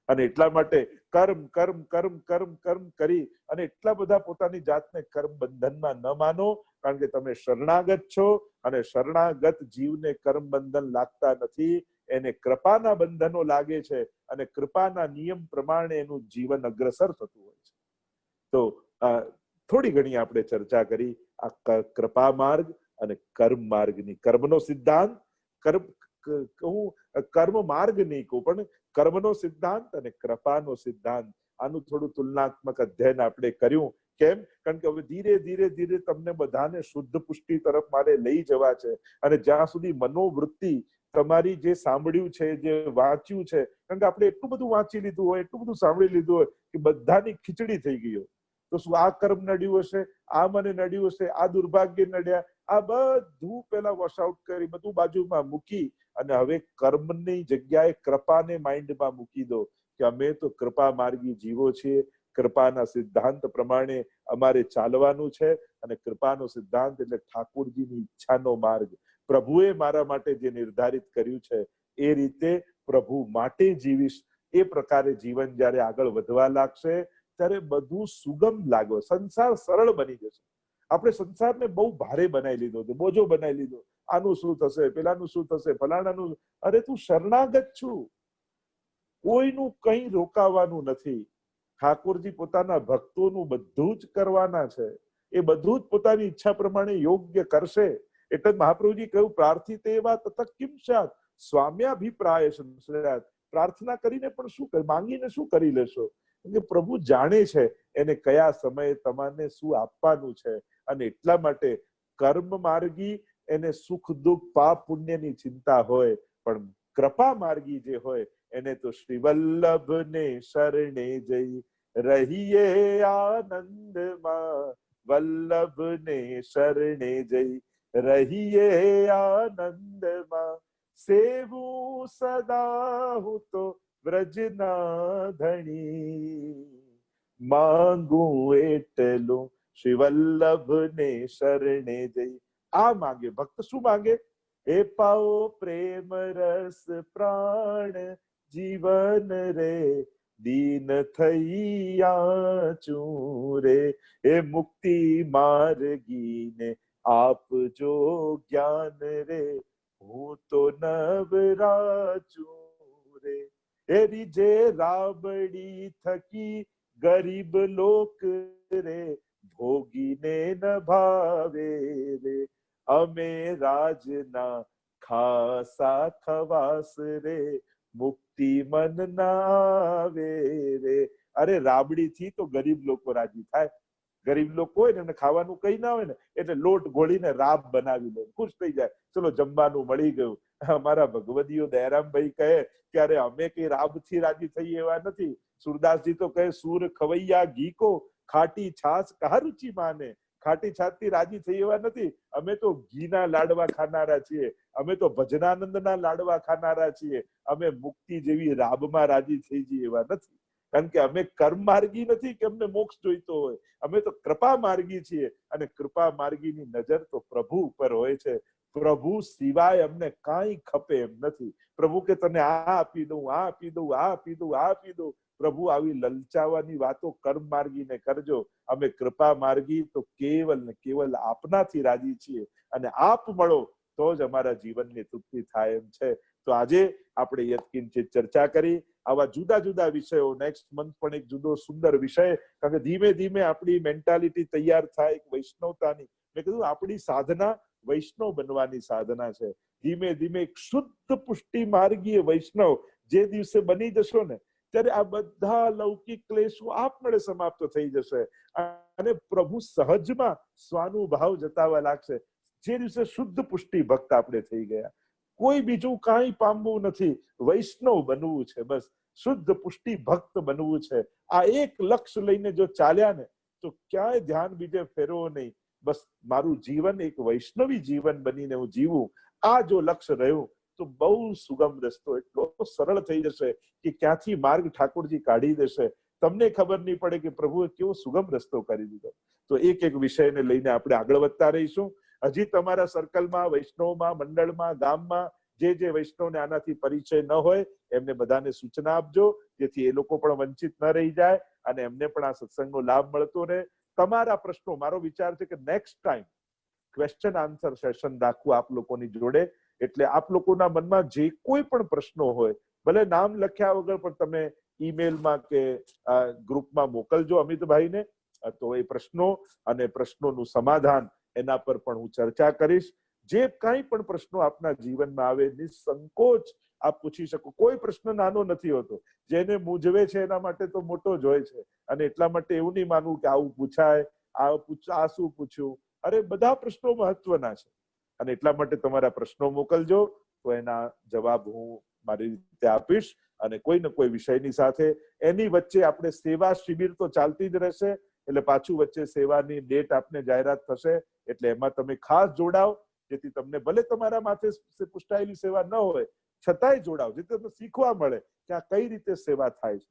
અને એટલા માટે કર્મ કર્મ કર્મ કર્મ કર્મ કરી અને એટલા બધા પોતાની જાતને કર્મ બંધનમાં ન માનો, કારણ કે તમે શરણાગત છો, અને શરણાગત જીવને કર્મ બંધન લાગતા નથી, એને કૃપાના બંધનો લાગે છે, અને કૃપાના નિયમ પ્રમાણે એનું જીવન અગ્રસર થતું હોય છે. તો થોડી ઘણી આપણે ચર્ચા કરી આ કૃપા માર્ગ અને કર્મ માર્ગની. કર્મનો સિદ્ધાંત, કર્મ માર્ગ નહીં કહું, પણ કર્મનો સિદ્ધાંત અને કૃપાનો સિદ્ધાંત, આનું થોડું તુલનાત્મક અધ્યયન આપણે કર્યું. કેમ? કારણ કે હવે ધીરે ધીરે ધીરે તમને બધાને શુદ્ધ પુષ્ટિ તરફ મારે લઈ જવા છે. અને જ્યાં સુધી મનોવૃત્તિ તમારી જે સાંભળ્યું છે, જે વાંચ્યું છે, કારણ કે આપણે એટલું બધું વાંચી લીધું હોય, એટલું બધું સાંભળી લીધું હોય કે બધાની ખીચડી થઈ ગઈ હોય. તો શું આ કર્મ નડ્યું હશે, આ મને નડ્યું હશે, આ દુર્ભાગ્ય નડ્યા, આ બધું પેલા વોશઆઉટ કરી બધું બાજુમાં મૂકી અને હવે કર્મની જગ્યાએ કૃપાને માઇન્ડમાં મૂકી દો કે અમે તો કૃપા માર્ગી જીવો છીએ, કૃપાના સિદ્ધાંત પ્રમાણે અમારે ચાલવાનું છે. અને કૃપાનો સિદ્ધાંત એટલે ઠાકોરજીની ઈચ્છાનો માર્ગ. પ્રભુએ મારા માટે જે નિર્ધારિત કર્યું છે એ રીતે પ્રભુ માટે જીવીશ. એ પ્રકારે જીવન જ્યારે આગળ વધવા લાગશે ત્યારે બધું સુગમ લાગે, સંસાર સરળ બની જશે. આપણે સંસારને બહુ ભારે બનાવી લીધો છે, બોજો બનાવી લીધો. આનું શું થશે, પેલાનું શું થશે, ફલાણાનું. અરે તું શરણાગત છું, કોઈનું કંઈ રોકાવાનું નથી. ઠાકોરજી પોતાના ભક્તોનું બધું જ કરવાના છે. એ બધું જ પોતાની ઈચ્છા પ્રમાણે યોગ્ય કરશે. એટલે મહાપ્રભુજી કહ્યું, પ્રાર્થિત એવા તત કિમ સ્યાત સ્વામ્યાભિપ્રાય સંશ્રયાત. પ્રાર્થના કરીને પણ શું કરે, માંગીને શું કરી લેશો? કે પ્રભુ જાણે છે એને કયા સમયે તમારે શું આપવાનું છે. અને એટલા માટે કર્મ માર્ગી એને સુખ દુઃખ પાપ પુણ્યની ચિંતા હોય, પણ કૃપા માર્ગી જે હોય એને તો શ્રી વલ્લભ ને શરણે જઈ રહીએ આનંદમાં, વલ્લભ ને શરણે જઈ રહીએ આનંદમાં, સેવું સદા હું તો વ્રજના ધણી, માંગું એટલું શ્રી વલ્લભ ને શરણે જઈ. આ માંગે ભક્ત. શું માંગે? એ પાઓ પ્રેમ રસ પ્રાણ જીવન રે, દીન થઈ આચું રે, એ મુક્તિ માર્ગીને આપજો જ્ઞાન રે, હું તો નવરાચું રે. એ રીજે રાબડી થકી ગરીબ લોક રે, ભોગીને ન ભાવે રે, અમે રાજના ખાસા ખવાસ રે, મુક્તિ મન ના આવે રે. અરે રાબડી થી તો ગરીબ લોકો રાજી થાય. ગરીબ લોકો હોય ને એમને ખાવાનું કઈ ના હોય ને એટલે લોટ ઘોળીને રાબ બનાવી લે, ખુશ થઈ જાય, ચલો જમવાનું મળી ગયું. અમારા ભગવદીઓ દયારામભાઈ કહે કે અરે અમે કઈ રાબ થી રાજી થઈ એવા નથી. સુરદાસજી તો કહે સૂર ખવૈયા ઘી કો, ખાટી છાસ કહા રુચિ માને. ખાટી છાસ થી રાજી થઈ એવા નથી. અમે તો ઘીના લાડવા ખાનારા છીએ, અમે તો ભજનાનંદના લાડવા ખાનારા છીએ, અમે મુક્તિ જેવી રાબમાં રાજી થઈ જઈએ એવા નથી. કારણ કે અમે કર્મ માર્ગી નથી કે અમને મોક્ષ જોઈતો હોય, અમે તો કૃપા માર્ગી છીએ, અને કૃપા માર્ગીની નજર તો પ્રભુ ઉપર હોય છે. પ્રભુ સિવાય અમને કાંઈ ખપે એમ નથી. પ્રભુ કે તને આ આપી દઉં, આ આપી દઉં, આ આપી દઉં, આ આપી દઉં. પ્રભુ આવી લલચાવાની વાતો કર્મ માર્ગીને કરજો. અમે કૃપા માર્ગી તો કેવલ ને કેવલ આપનાથી રાજી છીએ, અને આપ મળો તો જ અમારા જીવનની તૃપ્તિ થાય એમ છે. તો આજે આપણે યત્કિંચિત ચર્ચા કરી આવા જુદા જુદા વિષયો. નેક્સ્ટ મંથ પણ એક જુદો સુંદર વિષય, કારણ કે ધીમે ધીમે આપણી મેન્ટાલિટી તૈયાર થાય એક વૈષ્ણવતાની. મેં કીધું આપણી સાધના વૈષ્ણવ બનવાની સાધના છે. ધીમે ધીમે એક શુદ્ધ પુષ્ટિ માર્ગીય વૈષ્ણવ જે દિવસે બની જશો ને, ત્યારે આ બધા લૌકિક ક્લેશો આપમેળે સમાપ્ત થઈ જશે, અને પ્રભુ સહજમાં સ્વાનુભાવ જતાવા લાગશે. જે દિવસે શુદ્ધ પુષ્ટિ ભક્ત આપણે થઈ ગયા, કોઈ બીજું કાંઈ પામવું નથી, વૈષ્ણવ બનવું છે, બસ શુદ્ધ પુષ્ટિ ભક્ત બનવું છે. આ એક લક્ષ્ય લઈને જો ચાલ્યા ને, તો ક્યાંય ધ્યાન બીજે ફેરવો નહીં. બસ મારું જીવન એક વૈષ્ણવી જીવન બનીને હું જીવું, આ જો લક્ષ્ય રહ્યું તો બહુ સુગમ રસ્તો એટલો સરળ થઈ જશે કે ક્યાંથી માર્ગ ઠાકોરજી કાઢી દેશે, તમને ખબર નહીં પડે કે પ્રભુએ કેવો સુગમ રસ્તો કરી દીધો. તો એક એક વિષયને લઈને આપણે આગળ વધતા રહીશું. હજી તમારા સર્કલમાં, વૈષ્ણવમાં, મંડળમાં, ગામમાં જે વૈષ્ણવને આનાથી પરિચય ન હોય એમને બધાને સૂચના આપજો, જેથી એ લોકો પણ વંચિત ન રહી જાય અને એમને પણ આ સત્સંગનો લાભ મળતો રહે. તમારા પ્રશ્નો, મારો વિચાર છે કે next time question answer session રાખવું આપ લોકોની જોડે, એટલે આપ લોકોના મનમાં જે કોઈ પણ પ્રશ્નો હોય, ભલે નામ લખ્યા વગર પણ તમે ઈમેલમાં કે ગ્રુપમાં મોકલજો અમિતભાઈને. તો એ પ્રશ્નો અને પ્રશ્નોનું સમાધાન એના પર પણ હું ચર્ચા કરીશ. જે કાંઈ પણ પ્રશ્નો આપના જીવનમાં આવે, નિસંકોચ આપ પૂછી શકો. કોઈ પ્રશ્ન નાનો નથી હોતો. જેને મૂંઝવે છે એના માટે તો મોટો જ હોય છે, અને એટલા માટે એવું નહીં માનવું કે આવું પૂછાય, આ શું પૂછ્યું. અરે બધા પ્રશ્નો મહત્વના છે, અને એટલા માટે તમારા પ્રશ્નો મોકલજો, તો એના જવાબ હું મારી રીતે આપીશ. અને કોઈ ને કોઈ વિષયની સાથે એની વચ્ચે આપણે સેવા શિબિર તો ચાલતી જ રહેશે, એટલે પાછું વચ્ચે સેવાની ડેટ આપને જાહેરાત થશે, એટલે એમાં તમે ખાસ જોડાવ, જેથી તમને ભલે તમારા માથે પુષ્ટાયેલી સેવા ન હોય છતાંય જોડાવ, જેથી તમને શીખવા મળે કે આ કઈ રીતે સેવા થાય છે.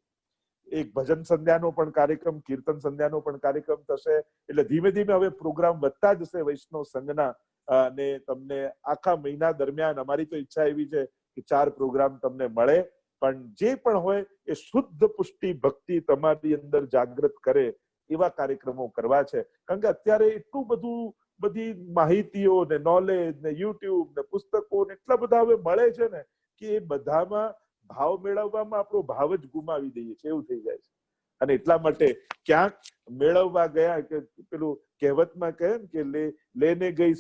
એક ભજન સંધ્યાનો પણ કાર્યક્રમ, કીર્તન સંધ્યાનો પણ કાર્યક્રમ થશે, એટલે ધીમે ધીમે હવે પ્રોગ્રામ વધતા જશે વૈષ્ણવ સંઘના. અને તમને આખા મહિના દરમિયાન અમારી તો ઈચ્છા એવી છે કે 4 પ્રોગ્રામ તમને મળે, પણ જે પણ હોય એ શુદ્ધ પુષ્ટિ ભક્તિ તમારી અંદર જાગૃત કરે એવા કાર્યક્રમો કરવા છે. કારણ કે અત્યારે એટલું બધું, બધી માહિતીઓ ને નોલેજ ને યુટ્યુબ ને પુસ્તકો ને એટલા બધા હવે મળે છે ને, કે એ બધામાં ભાવ મેળવવામાં આપણો ભાવ જ ગુમાવી દઈએ છીએ એવું થઈ જાય છે. અને એટલા માટે ક્યાંક મેળવવા ગયા, કે પેલું કહેવતમાં કહે ને કે લેને ગઈ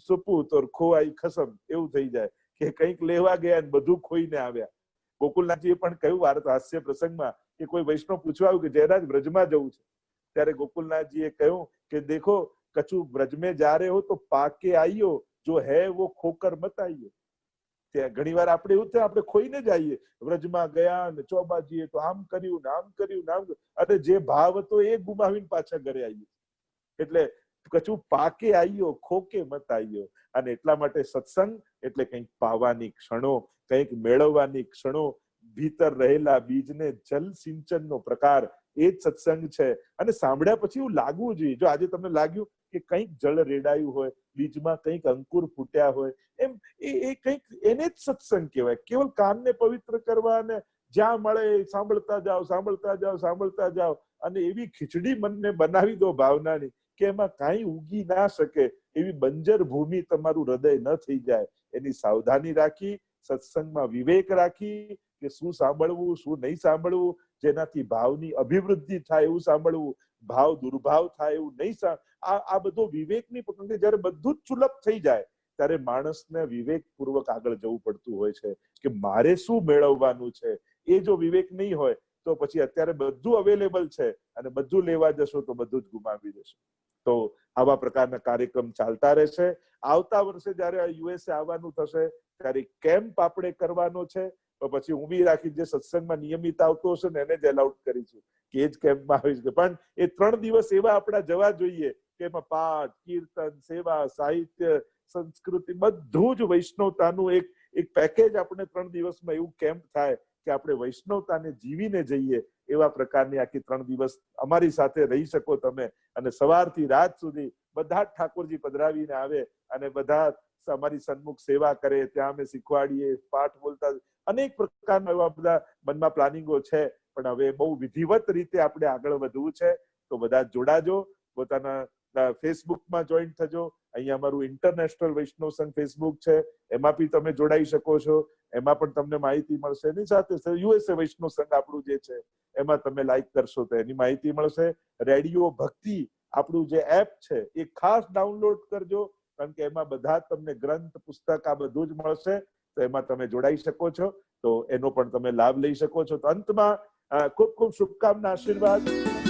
સુપૂત ઓર ખોવાઈ ખસમ, એવું થઈ જાય કે કંઈક લેવા ગયા ને બધું ખોઈને આવ્યા. ગોકુલનાથજીએ પણ કહ્યું હાસ્ય પ્રસંગમાં કે કોઈ વૈષ્ણવ પૂછવા આવ્યું કે જયરાજ બ્રજમાં જવું છે, ત્યારે ગોકુલનાથજીએ કહ્યું કે દેખો કछु ब्रज में जा रहे हो तो पाके आइयो, जो है वो खोकर मत आइयो. ત્યાં ઘણી વાર આપણે એવું થાય, આપણે ખોઈને જઈએ. વ્રજમાં ગયા ને ચોબાજીએ તો આમ કર્યું ને આમ કર્યું ને આમ, અને જે ભાવ હતો એ ગુમાવીને પાછા ઘરે આવીએ. એટલે કશું પાકે આઈયો, ખોકે મત આઈયો. અને એટલા માટે સત્સંગ એટલે કંઈક પાવાની ક્ષણો, કંઈક મેળવવાની ક્ષણો, ભીતર રહેલા બીજને જલ સિંચનનો પ્રકાર એ જ સત્સંગ છે. અને સાંભળ્યા પછી એવું લાગવું જોઈએ. જો આજે તમને લાગ્યું કે કંઈક જળ રેડાયું હોય, બીજમાં કંઈક અંકુર ફૂટ્યા હોય, એમ એ કંઈક એને જ સત્સંગ કહેવાય. કેવલ કાનને પવિત્ર કરવા અને જ્યાં મળે સાંભળતા જાઓ, સાંભળતા જાઓ, સાંભળતા જાઓ, અને એવી ખીચડી મનને બનાવી દો ભાવનાની કે એમાં કાંઈ ઉગી ના શકે, એવી બંજર ભૂમિ તમારું હૃદય ન થઈ જાય. એની સાવધાની રાખી, સત્સંગમાં વિવેક રાખી કે શું સાંભળવું, શું નહીં સાંભળવું, જેનાથી ભાવની અભિવૃદ્ધિ થાય એવું સાંભળવું, ભાવ દુર્ભાવ થાય એવું નહીં. આ બધો વિવેકની પકડ. જયારે બધું જ ચુલપ થઈ જાય ત્યારે માણસને વિવેકપૂર્વક આગળ જવું પડતું હોય છે કે મારે શું મેળવવાનું છે. એ જો વિવેક નહીં હોય તો પછી અત્યારે બધું અવેલેબલ છે અને બધું લેવા જશો તો બધું જ ગુમાવી દેશો. તો આવા પ્રકારના કાર્યક્રમ ચાલતા રહેશે. આવતા વર્ષે જયારે યુએસએ આવવાનું થશે ત્યારે કેમ્પ આપણે કરવાનો છે. તો પછી હું બી રાખી, જે સત્સંગમાં નિયમિત આવતો હશે ને એને જ એલાઉટ કરીશું કે એ જ કેમ્પમાં આવીશ. પણ એ 3 દિવસ એવા આપણા જવા જોઈએ કે એમાં પાઠ, કીર્તન, સેવા, સાહિત્ય, સંસ્કૃતિ બધું જ વૈષ્ણવતાનું એક પેકેજ આપણે 3 દિવસમાં એવું કેમ્પ થાય કે આપણે વૈષ્ણવતાને જીવીને જઈએ એવા પ્રકારની આખી 3 દિવસ અમારી સાથે રહી શકો તમે. અને સવારથી રાત સુધી બધા જ ઠાકોરજી પધરાવીને આવે અને બધા અમારી સન્મુખ સેવા કરે. ત્યાં અમે શીખવાડીએ, પાઠ બોલતા, અનેક પ્રકારના એવા બધા મનમાં પ્લાનિંગો છે. પણ હવે બહુ વિધિવત રીતે આપણે આગળ વધવું છે. તો બધા જોડાજો, પોતાના ફેસબુકમાં જોઈન થજો. અહીંયા અમારું ઇન્ટરનેશનલ વૈષ્ણવ સંઘ ફેસબુક છે, એમાં બી તમે જોડાઈ શકો છો. એમાં પણ તમને માહિતી મળશે. એની સાથે યુએસએ વૈષ્ણવ સંઘ આપણું જે છે એમાં તમે લાઈક કરશો તો એની માહિતી મળશે. રેડિયો ભક્તિ આપણું જે એપ છે એ ખાસ ડાઉનલોડ કરજો, કારણ કે એમાં બધા તમને ગ્રંથ, પુસ્તક આ બધું જ મળશે. તો એમાં તમે જોડાઈ શકો છો, તો એનો પણ તમે લાભ લઈ શકો છો. તો અંતમાં ખૂબ ખૂબ શુભકામના, આશીર્વાદ.